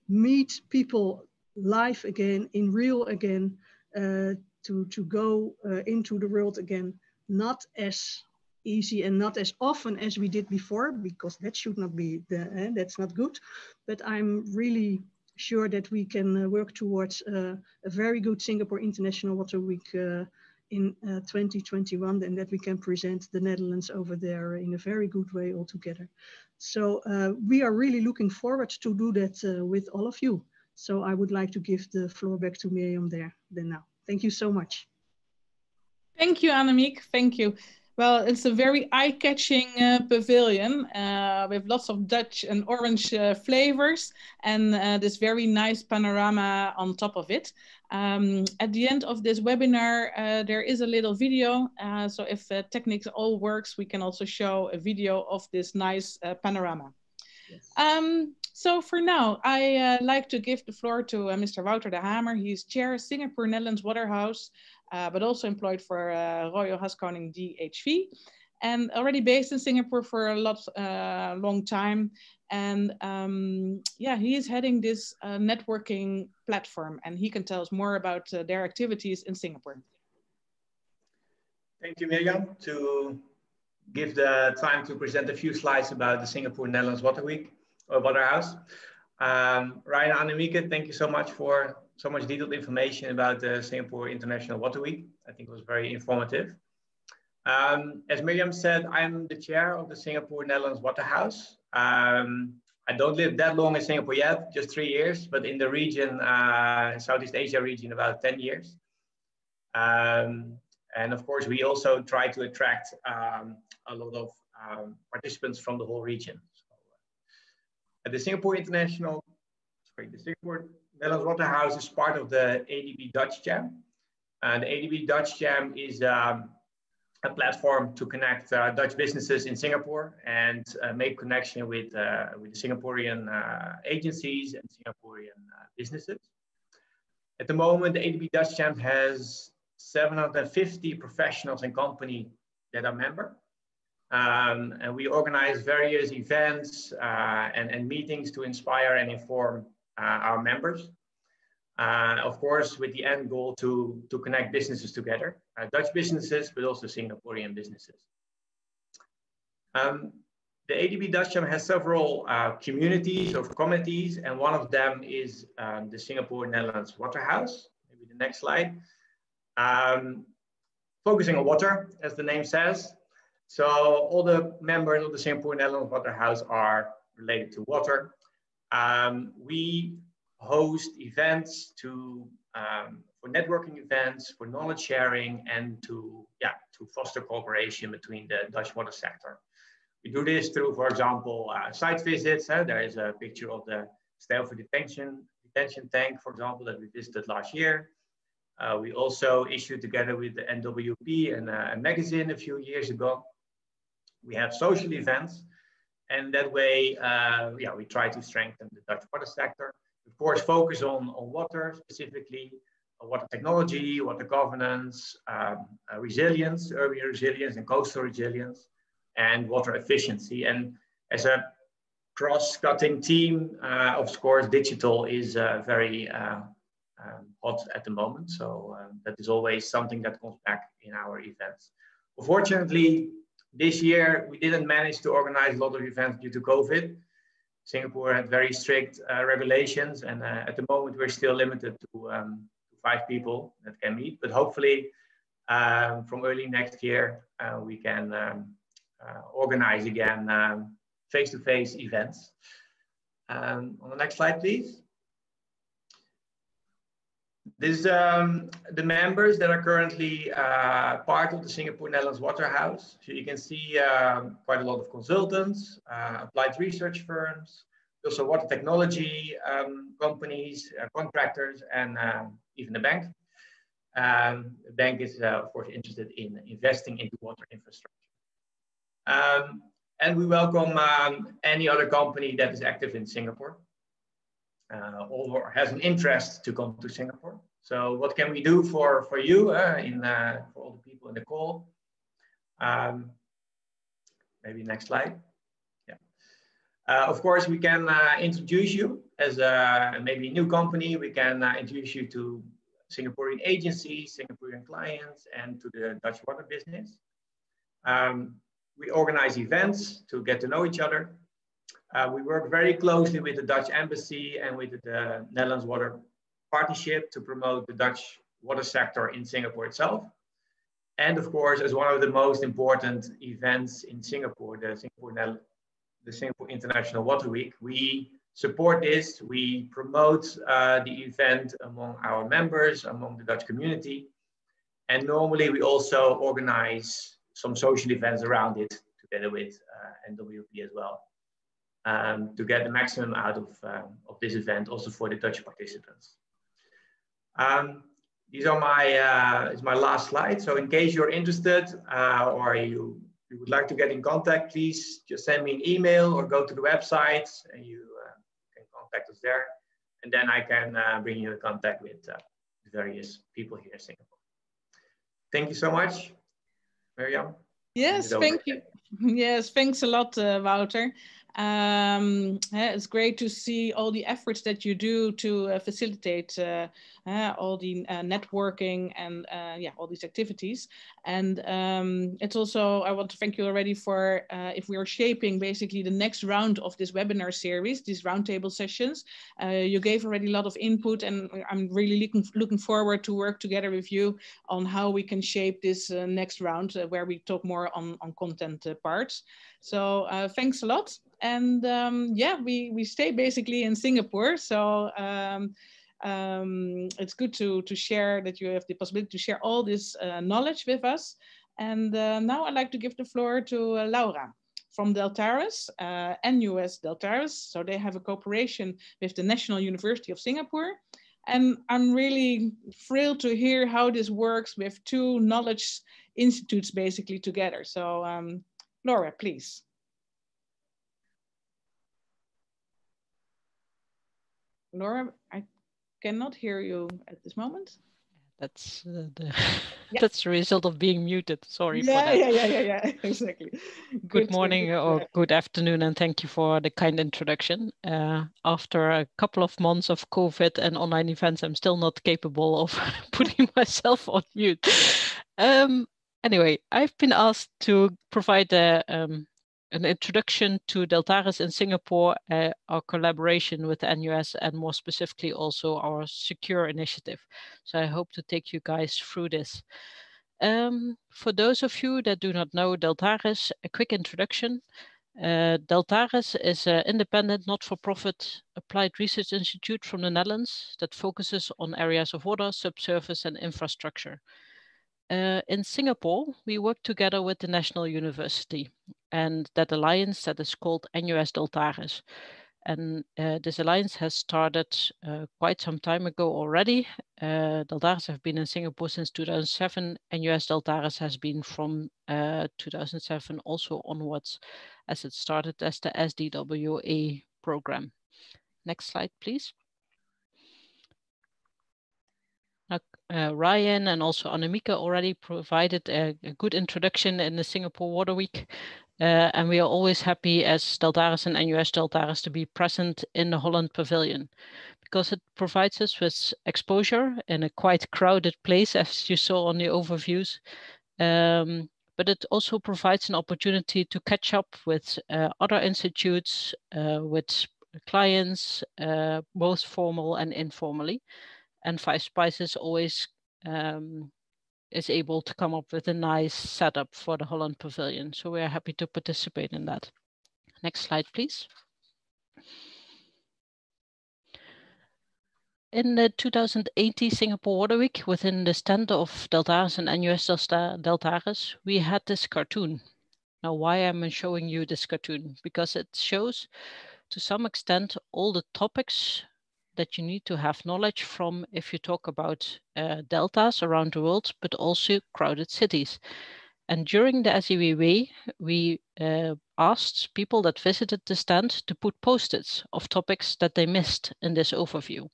meet people live again, in real again, to go into the world again, not as easy and not as often as we did before, because that should not be, that's not good. But I'm really sure that we can work towards a very good Singapore International Water Week in 2021, and that we can present the Netherlands over there in a very good way altogether. So we are really looking forward to do that with all of you. So I would like to give the floor back to Miriam there now. Thank you so much. Thank you, Annemiek. Thank you. Well, it's a very eye-catching pavilion with lots of Dutch and orange flavors and this very nice panorama on top of it. At the end of this webinar, there is a little video. So if techniques all works, we can also show a video of this nice panorama. Yes. So for now, I like to give the floor to Mr. Wouter de Hamer. He's chair Singapore Netherlands Waterhouse, but also employed for Royal Haskoning DHV, and already based in Singapore for a long time. And yeah, he is heading this networking platform, and he can tell us more about their activities in Singapore. Thank you, Miriam, to give the time to present a few slides about the Singapore Netherlands Water Week or Waterhouse. Ryan and Annemieke, thank you so much for so much detailed information about the Singapore International Water Week. I think it was very informative. As Miriam said, I'm the chair of the Singapore Netherlands Waterhouse. I don't live that long in Singapore yet, just 3 years, but in the region, Southeast Asia region, about 10 years. And of course, we also try to attract a lot of participants from the whole region. So, the Singapore Netherlands Waterhouse is part of the ADB Dutch Jam. And the ADB Dutch Jam is a platform to connect Dutch businesses in Singapore and make connection with the Singaporean agencies and Singaporean businesses. At the moment, the ADB Dutch Jam has 750 professionals and companies that are member. And we organize various events and meetings to inspire and inform our members. Of course, with the end goal to connect businesses together, Dutch businesses, but also Singaporean businesses. The ADB Dutch Jam has several communities or committees, and one of them is the Singapore Netherlands Waterhouse. Maybe the next slide. Focusing on water, as the name says. So all the members of the Singapore Netherlands Waterhouse are related to water. We host events for networking events, for knowledge sharing, and to foster cooperation between the Dutch water sector. We do this through, for example, site visits. There is a picture of the Stijlver detention tank, for example, that we visited last year. We also issued together with the NWP and a magazine a few years ago. We have social events, and that way, we try to strengthen the Dutch water sector. Of course, focus on water, specifically water technology, water governance, resilience, urban resilience and coastal resilience, and water efficiency. And as a cross-cutting team, of course, digital is very hot at the moment. So that is always something that comes back in our events. Unfortunately, this year, we didn't manage to organize a lot of events due to COVID. Singapore had very strict regulations, and at the moment, we're still limited to 5 people that can meet. But hopefully, from early next year, we can organize again face-to-face events. On the next slide, please. This is the members that are currently part of the Singapore Netherlands Waterhouse. So you can see quite a lot of consultants, applied research firms, also water technology companies, contractors, and even the bank. The bank is, of course, interested in investing into water infrastructure. And we welcome any other company that is active in Singapore or has an interest to come to Singapore. So what can we do for you, for all the people in the call? Maybe next slide. Yeah. Of course, we can introduce you as maybe a new company. We can introduce you to Singaporean agencies, Singaporean clients, and to the Dutch water business. We organize events to get to know each other. We work very closely with the Dutch Embassy and with the Netherlands Water Partnership to promote the Dutch water sector in Singapore itself. And of course, as one of the most important events in Singapore, the Singapore International Water Week, we support this. We promote the event among our members, among the Dutch community. And normally we also organize some social events around it together with NWP as well, to get the maximum out of this event, also for the Dutch participants. These are my last slide. So in case you're interested or you would like to get in contact, please just send me an email or go to the website and you can contact us there. And then I can bring you in contact with various people here in Singapore. Thank you so much, Miriam. Yes, thank you. Yes, thanks a lot, Wouter. It's great to see all the efforts that you do to facilitate all the networking and all these activities. And it's also, I want to thank you already for if we are shaping basically the next round of this webinar series, these roundtable sessions. You gave already a lot of input, and I'm really looking forward to work together with you on how we can shape this next round where we talk more on content parts. So thanks a lot. And we stay basically in Singapore. So it's good to share that you have the possibility to share all this knowledge with us. And now I'd like to give the floor to Laura from Deltares, NUS Deltares. So they have a cooperation with the National University of Singapore. And I'm really thrilled to hear how this works with 2 knowledge institutes basically together. So Laura, please. Laura, I cannot hear you at this moment. That's that's the result of being muted. Sorry for that. Yeah, exactly. Good morning or good afternoon, and thank you for the kind introduction. After a couple of months of COVID and online events, I'm still not capable of putting myself on mute. Anyway, I've been asked to provide an introduction to Deltares in Singapore, our collaboration with the NUS, and more specifically also our Secure initiative. So I hope to take you guys through this. For those of you that do not know Deltares, a quick introduction. Deltares is an independent, not-for-profit applied research institute from the Netherlands that focuses on areas of water, subsurface, and infrastructure. In Singapore, we work together with the National University and that alliance that is called NUS Deltares. And this alliance has started quite some time ago already. Deltares have been in Singapore since 2007, and US Deltares has been from 2007 also onwards, as it started as the SDWA program. Next slide, please. Ryan and also Annemieke already provided a good introduction in the Singapore Water Week. And we are always happy as Deltares and NUS Deltares to be present in the Holland Pavilion, because it provides us with exposure in a quite crowded place, as you saw on the overviews. But it also provides an opportunity to catch up with other institutes, with clients, both formal and informally. And Five Spices always is able to come up with a nice setup for the Holland Pavilion. So we are happy to participate in that. Next slide, please. In the 2018 Singapore Water Week, within the stand of Deltares and NUS Deltares, we had this cartoon. Now, why am I showing you this cartoon? Because it shows, to some extent, all the topics that you need to have knowledge from if you talk about deltas around the world, but also crowded cities. And during the SIWW, we asked people that visited the stand to put post-its of topics that they missed in this overview.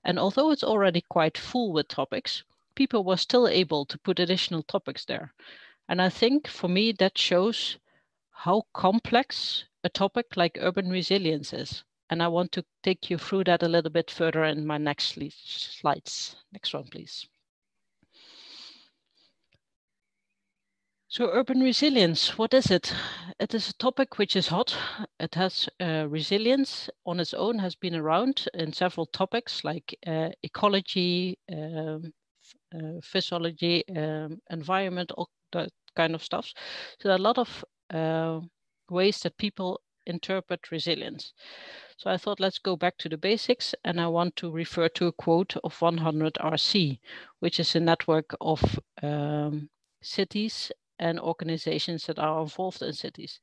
And although it's already quite full with topics, people were still able to put additional topics there. And I think for me, that shows how complex a topic like urban resilience is. And I want to take you through that a little bit further in my next slides. Next one, please. So urban resilience, what is it? It is a topic which is hot. It has resilience on its own, has been around in several topics like ecology, physiology, environment, all that kind of stuff. So there are a lot of ways that people interpret resilience. So I thought, let's go back to the basics, and I want to refer to a quote of 100RC, which is a network of cities and organizations that are involved in cities.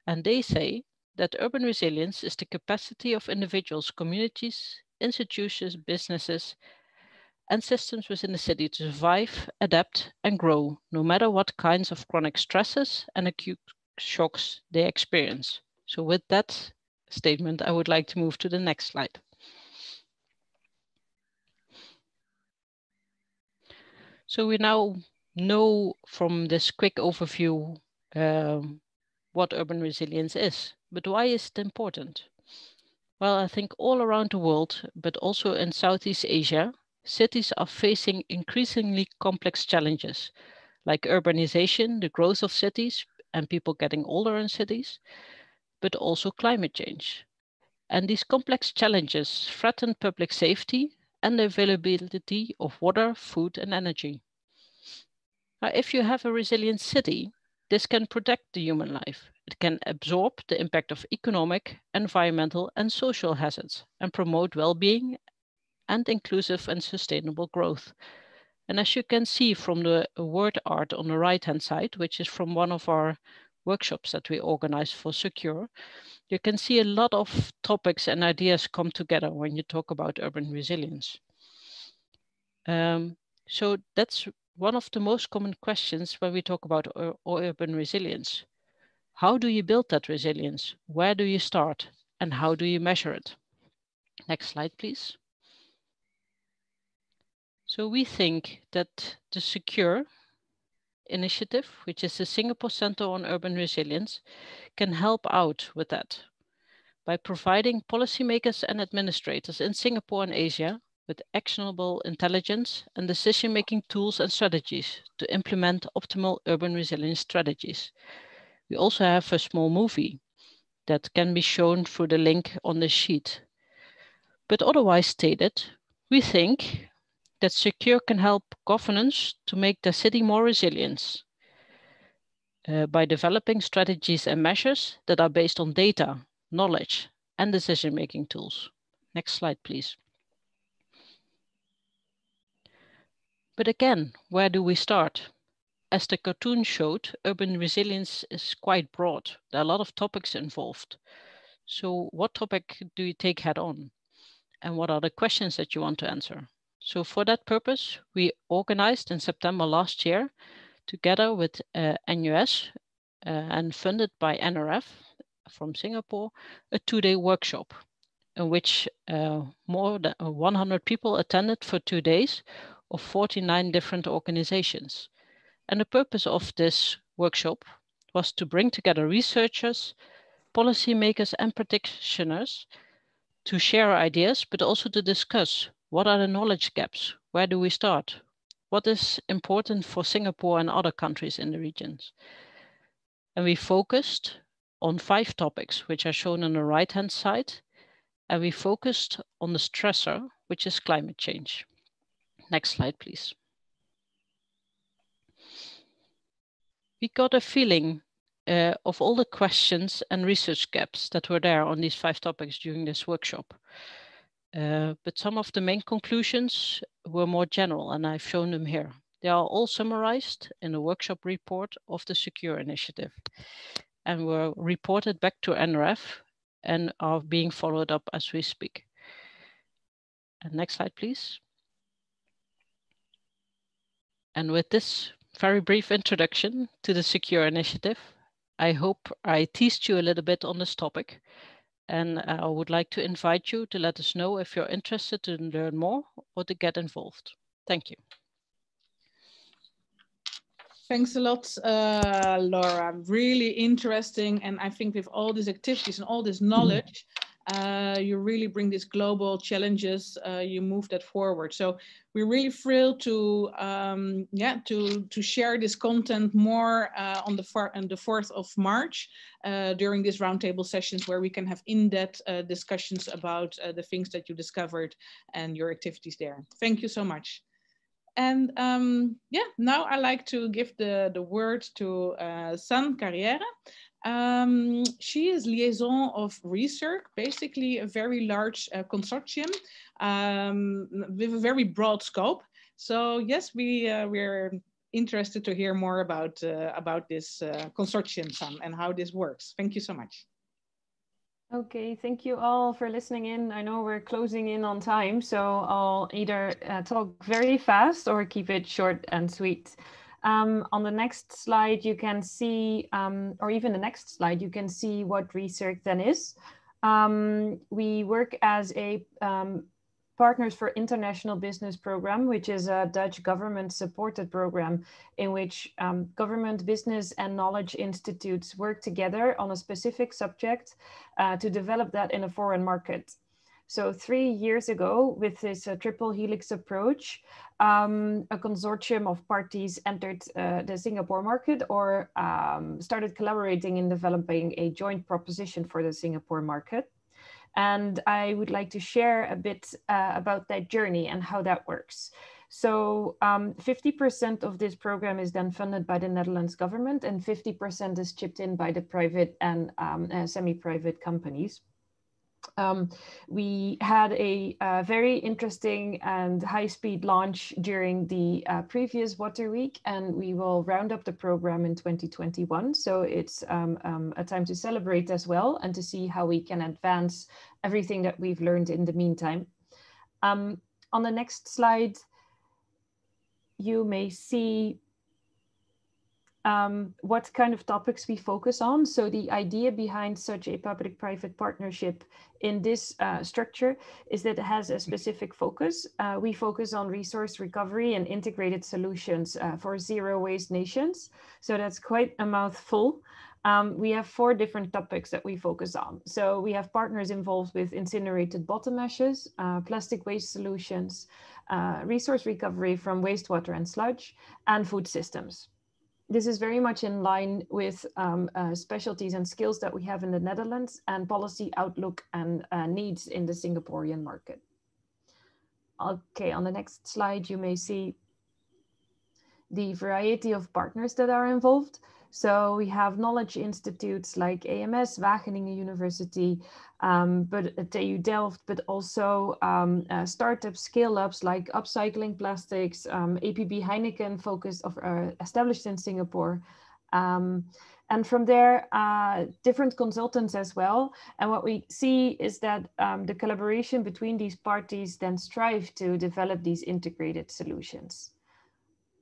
And they say that urban resilience is the capacity of individuals, communities, institutions, businesses, and systems within the city to survive, adapt, and grow, no matter what kinds of chronic stresses and acute shocks they experience. So with that statement, I would like to move to the next slide. So we now know from this quick overview what urban resilience is, but why is it important? Well, I think all around the world, but also in Southeast Asia, cities are facing increasingly complex challenges, like urbanization, the growth of cities, and people getting older in cities, but also climate change. And these complex challenges threaten public safety and the availability of water, food, and energy. Now, if you have a resilient city, this can protect the human life. It can absorb the impact of economic, environmental, and social hazards and promote well-being and inclusive and sustainable growth. And as you can see from the word art on the right-hand side, which is from one of our workshops that we organize for Secure, you can see a lot of topics and ideas come together when you talk about urban resilience. So that's one of the most common questions when we talk about urban resilience. How do you build that resilience? Where do you start? And how do you measure it? Next slide, please. So we think that the Secure initiative, which is the Singapore Center on Urban Resilience, can help out with that by providing policymakers and administrators in Singapore and Asia with actionable intelligence and decision-making tools and strategies to implement optimal urban resilience strategies. We also have a small movie that can be shown through the link on the sheet. But otherwise stated, we think that Secure can help governance to make the city more resilient by developing strategies and measures that are based on data, knowledge, and decision-making tools. Next slide, please. But again, where do we start? As the cartoon showed, urban resilience is quite broad. There are a lot of topics involved. So what topic do you take head on? And what are the questions that you want to answer? So for that purpose, we organized in September last year, together with NUS and funded by NRF from Singapore, a 2-day workshop in which more than 100 people attended for 2 days of 49 different organizations. And the purpose of this workshop was to bring together researchers, policymakers, and practitioners to share ideas, but also to discuss what are the knowledge gaps, where do we start, what is important for Singapore and other countries in the regions. And we focused on 5 topics, which are shown on the right-hand side, and we focused on the stressor, which is climate change. Next slide, please. We got a feeling of all the questions and research gaps that were there on these 5 topics during this workshop. But some of the main conclusions were more general, and I've shown them here. They are all summarized in the workshop report of the Secure Initiative and were reported back to NRF and are being followed up as we speak. And next slide, please. And with this very brief introduction to the Secure Initiative, I hope I teased you a little bit on this topic. And I would like to invite you to let us know if you're interested to learn more or to get involved. Thank you. Thanks a lot, Laura. Really interesting. And I think with all these activities and all this knowledge, you really bring these global challenges, you move that forward. So we're really thrilled to share this content more on the 4th of March during these roundtable sessions where we can have in-depth discussions about the things that you discovered and your activities there. Thank you so much. And now I like to give the word to San Carriere. She is liaison of research, basically a very large consortium with a very broad scope. So yes, we're interested to hear more about this consortium, San, and how this works. Thank you so much. Okay, thank you all for listening in. I know we're closing in on time, so I'll either talk very fast or keep it short and sweet. On the next slide, you can see, or even the next slide, you can see what research then is. We work as a Partners for International Business program, which is a Dutch government supported program in which government, business and knowledge institutes work together on a specific subject to develop that in a foreign market. So 3 years ago, with this triple helix approach, a consortium of parties entered the Singapore market or started collaborating in developing a joint proposition for the Singapore market. And I would like to share a bit about that journey and how that works. So 50% of this program is then funded by the Netherlands government and 50% is chipped in by the private and semi-private companies. We had a very interesting and high-speed launch during the previous Water Week, and we will round up the program in 2021. So it's a time to celebrate as well and to see how we can advance everything that we've learned in the meantime. On the next slide, you may see what kind of topics we focus on. So the idea behind such a public-private partnership in this structure is that it has a specific focus. We focus on resource recovery and integrated solutions for zero waste nations. So that's quite a mouthful. We have 4 different topics that we focus on. So we have partners involved with incinerated bottom ashes, plastic waste solutions, resource recovery from wastewater and sludge, and food systems. This is very much in line with specialties and skills that we have in the Netherlands and policy outlook and needs in the Singaporean market. Okay, on the next slide, you may see the variety of partners that are involved. So we have knowledge institutes like AMS, Wageningen University, but TU Delft, but also startup scale-ups like Upcycling Plastics, APB Heineken focused established in Singapore. And And from there, different consultants as well. And what we see is that the collaboration between these parties then strive to develop these integrated solutions.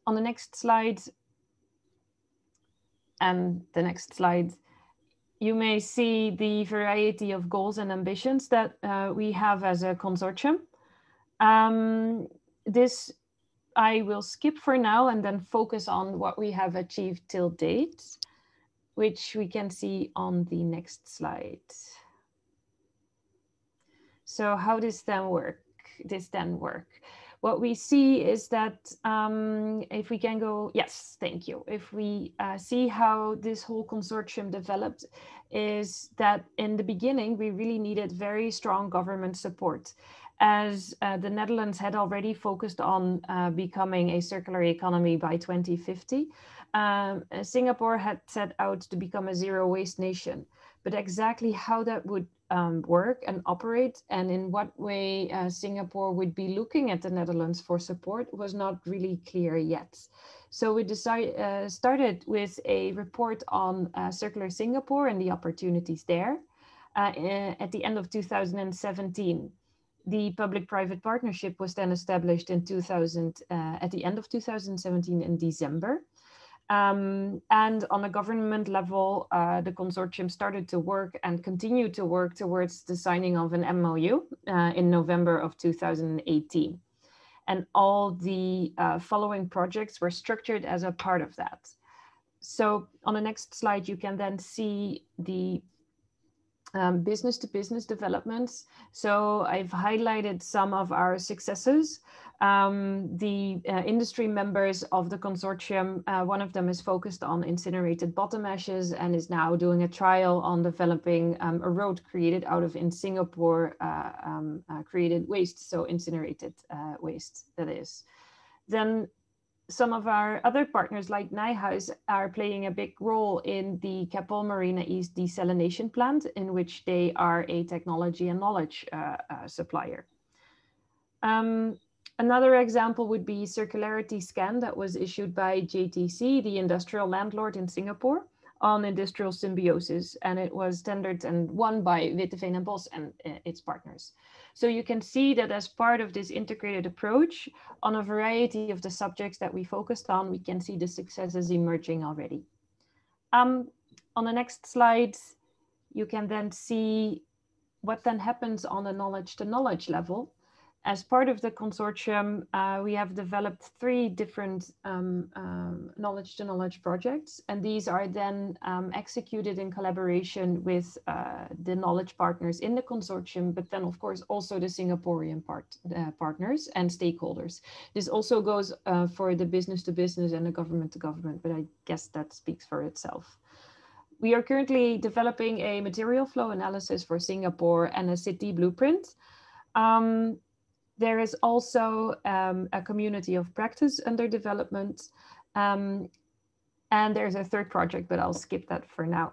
On the next slide, and the next slide, you may see the variety of goals and ambitions that we have as a consortium. This I will skip for now and then focus on what we have achieved till date, which we can see on the next slide. So how does then work? What we see is that if we can go, yes, thank you. If we see how this whole consortium developed, is that in the beginning, we really needed very strong government support, as the Netherlands had already focused on becoming a circular economy by 2050. Singapore had set out to become a zero waste nation, but exactly how that would work and operate, and in what way Singapore would be looking at the Netherlands for support was not really clear yet. So we started with a report on Circular Singapore and the opportunities there. At the end of 2017, the public-private partnership was then established in at the end of 2017 in December. And on a government level, the consortium started to work and continued to work towards the signing of an MOU in November of 2018. And all the following projects were structured as a part of that. So on the next slide, you can then see the business-to-business developments. So I've highlighted some of our successes. The industry members of the consortium, one of them is focused on incinerated bottom ashes and is now doing a trial on developing a road created out of, in Singapore, created waste, so incinerated waste, that is. Then some of our other partners like Nijhuis are playing a big role in the Keppel Marina East desalination plant, in which they are a technology and knowledge supplier. Another example would be Circularity Scan that was issued by JTC, the industrial landlord in Singapore, on industrial symbiosis, and it was tendered and won by Witteveen and Bos and its partners. So you can see that as part of this integrated approach on a variety of the subjects that we focused on, we can see the successes emerging already. On the next slide, you can then see what then happens on the knowledge-to-knowledge level. As part of the consortium, we have developed 3 different knowledge-to-knowledge projects, and these are then executed in collaboration with the knowledge partners in the consortium, but then of course also the Singaporean partners and stakeholders. This also goes for the business-to-business and the government-to-government, but I guess that speaks for itself. We are currently developing a material flow analysis for Singapore and a city blueprint. There is also a community of practice under development. And there's a 3rd project, but I'll skip that for now.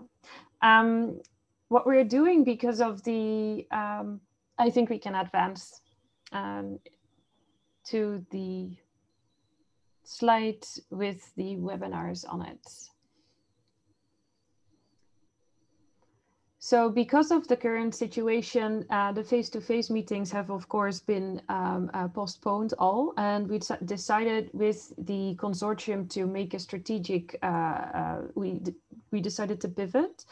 What we're doing because of the, I think we can advance to the slide with the webinars on it. So because of the current situation, the face-to-face meetings have, of course, been postponed all, and we decided with the consortium to make a strategic, we decided to pivot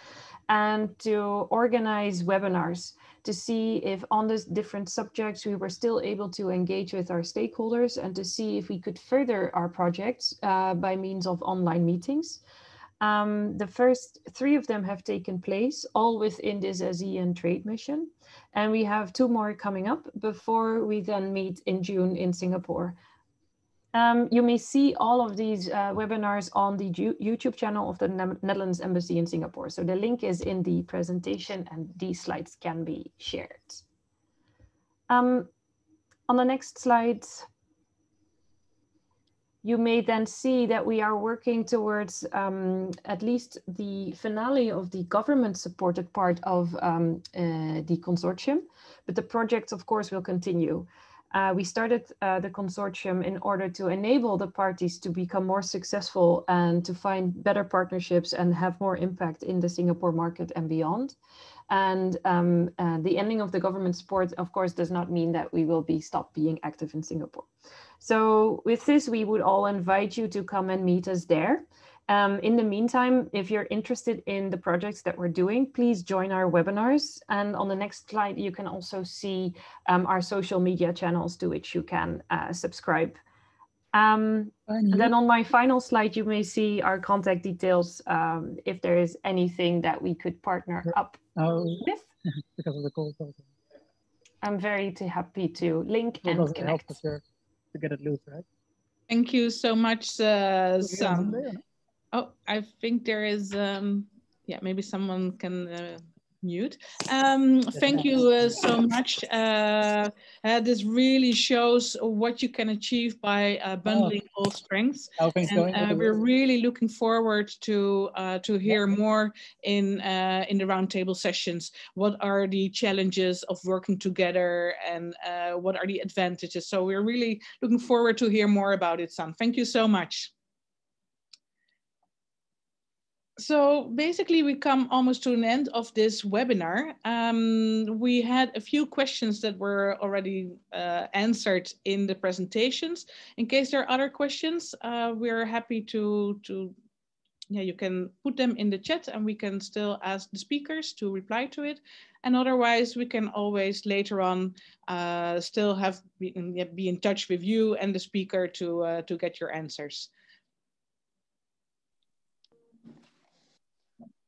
and to organize webinars to see if on the different subjects we were still able to engage with our stakeholders and to see if we could further our projects by means of online meetings. The first 3 of them have taken place, all within this ASEAN trade mission. And we have 2 more coming up before we then meet in June in Singapore. You may see all of these webinars on the YouTube channel of the Netherlands Embassy in Singapore. So the link is in the presentation and these slides can be shared. On the next slide, you may then see that we are working towards at least the finale of the government-supported part of the consortium, but the project, of course, will continue. We started the consortium in order to enable the parties to become more successful and to find better partnerships and have more impact in the Singapore market and beyond. And the ending of the government support, of course, does not mean that we will stop being active in Singapore. So with this, we would all invite you to come and meet us there. In the meantime, if you're interested in the projects that we're doing, please join our webinars. And on the next slide, you can also see our social media channels to which you can subscribe. And then on my final slide, you may see our contact details if there is anything that we could partner up with. Because of the cold. I'm very happy to link and connect. To get it loose, right? Thank you so much, Sam. Oh, I think there is, yeah, maybe someone can mute. Thank you so much. This really shows what you can achieve by bundling all strengths. And we're really looking forward to hear more in the roundtable sessions. What are the challenges of working together, and what are the advantages? So we're really looking forward to hear more about it, Sam. Thank you so much. So basically, we come almost to an end of this webinar. We had a few questions that were already answered in the presentations. In case there are other questions, we're happy to yeah, you can put them in the chat and we can still ask the speakers to reply to it. And otherwise, we can always later on still be in touch with you and the speaker to get your answers.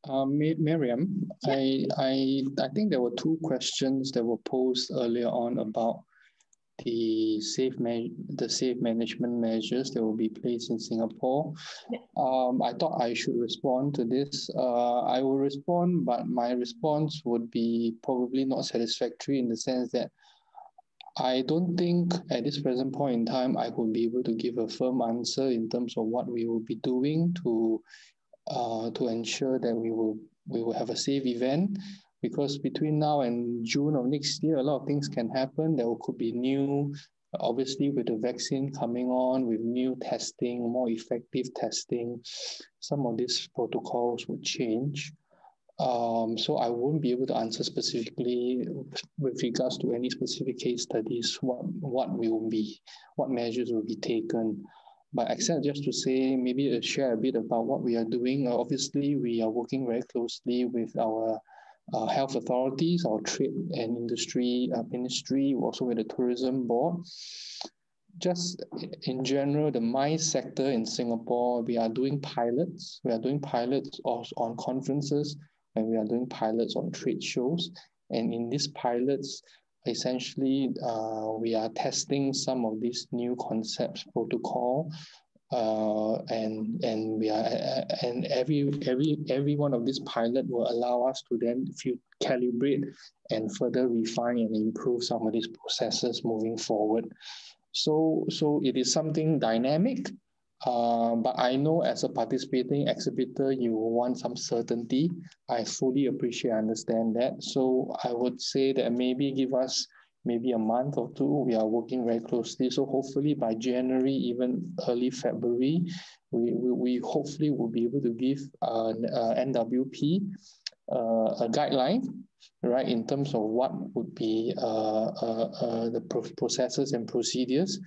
Miriam, I think there were two questions that were posed earlier on about the safe management measures that will be placed in Singapore. Yeah. I thought I should respond to this. I will respond, but my response would be probably not satisfactory in the sense that I don't think at this present point in time I would be able to give a firm answer in terms of what we will be doing to ensure that we will have a safe event, because between now and June of next year, a lot of things can happen. There could be new, obviously with the vaccine coming on, with new testing, more effective testing, some of these protocols would change. So I won't be able to answer specifically with regards to any specific case studies, what measures will be taken. But except just to say, maybe share a bit about what we are doing. Obviously, we are working very closely with our health authorities, our trade and industry ministry, also with the tourism board. Just in general, the MICE sector in Singapore, we are doing pilots. We are doing pilots on conferences, and we are doing pilots on trade shows. And in these pilots, essentially, we are testing some of these new concepts, protocol, and every one of these pilot will allow us to then calibrate and further refine and improve some of these processes moving forward. So it is something dynamic. But I know as a participating exhibitor, you will want some certainty. I fully appreciate, understand that. So I would say that maybe give us maybe a month or two. We are working very closely. So hopefully by January, even early February, we hopefully will be able to give NWP a guideline, right, in terms of what would be the processes and procedures.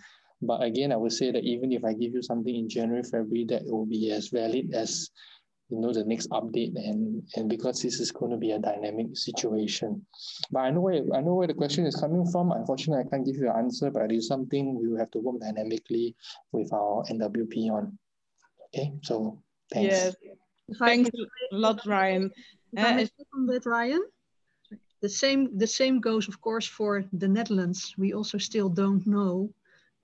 But again, I would say that even if I give you something in January, February, that will be as valid as, you know, the next update, and because this is going to be a dynamic situation. But I know where the question is coming from. Unfortunately, I can't give you an answer, but it is something we will have to work dynamically with our NWP on. Okay, so thanks. Yes, thanks a lot, Ryan. On that, Ryan, the same goes, of course, for the Netherlands. We also still don't know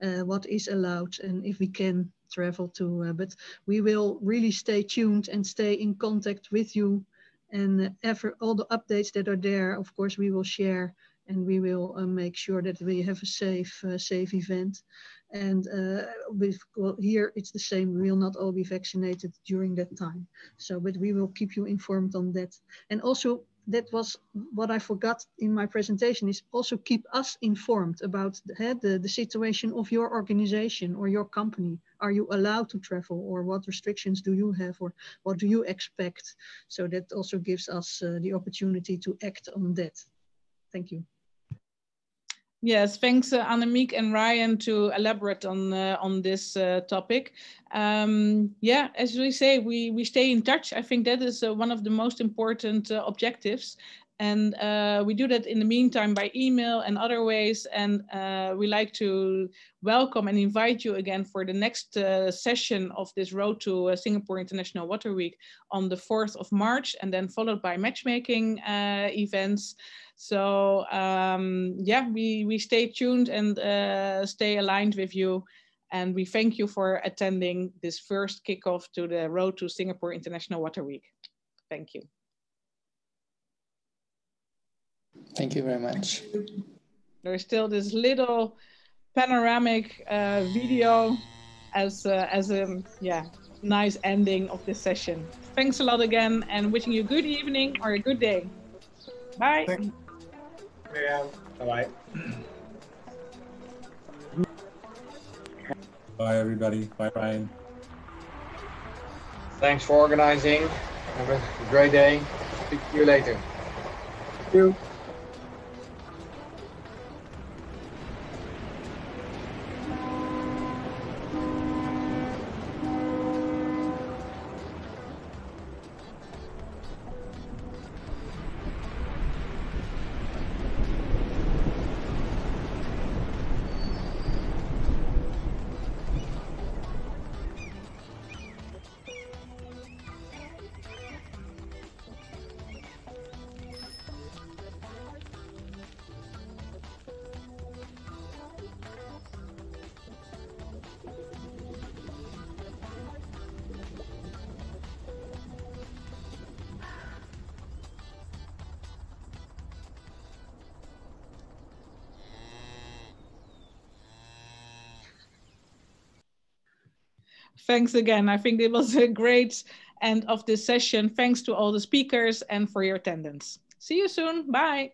what is allowed and if we can travel to, but we will really stay tuned and stay in contact with you, and all the updates that are there, of course, we will share, and we will make sure that we have a safe event. And here it's the same. We will not all be vaccinated during that time. So, but we will keep you informed on that. And also, that was what I forgot in my presentation, is also keep us informed about the situation of your organization or your company. Are you allowed to travel, or what restrictions do you have, or what do you expect? So that also gives us the opportunity to act on that. Thank you. Yes, thanks Annemiek and Ryan to elaborate on this topic. Yeah, as we say, we stay in touch. I think that is one of the most important objectives. And we do that in the meantime by email and other ways. And we like to welcome and invite you again for the next session of this Road to Singapore International Water Week on the 4th of March, and then followed by matchmaking events. So yeah, we stay tuned and stay aligned with you. And we thank you for attending this first kickoff to the Road to Singapore International Water Week. Thank you. Thank you very much. There's still this little panoramic video as a yeah, nice ending of this session. Thanks a lot again, and wishing you a good evening or a good day. Bye. Thanks. Yeah. Bye-bye. Bye, everybody. Bye, Ryan. Thanks for organizing. Have a great day. Speak to you later. Thank you. Thanks again. I think it was a great end of this session. Thanks to all the speakers and for your attendance. See you soon. Bye.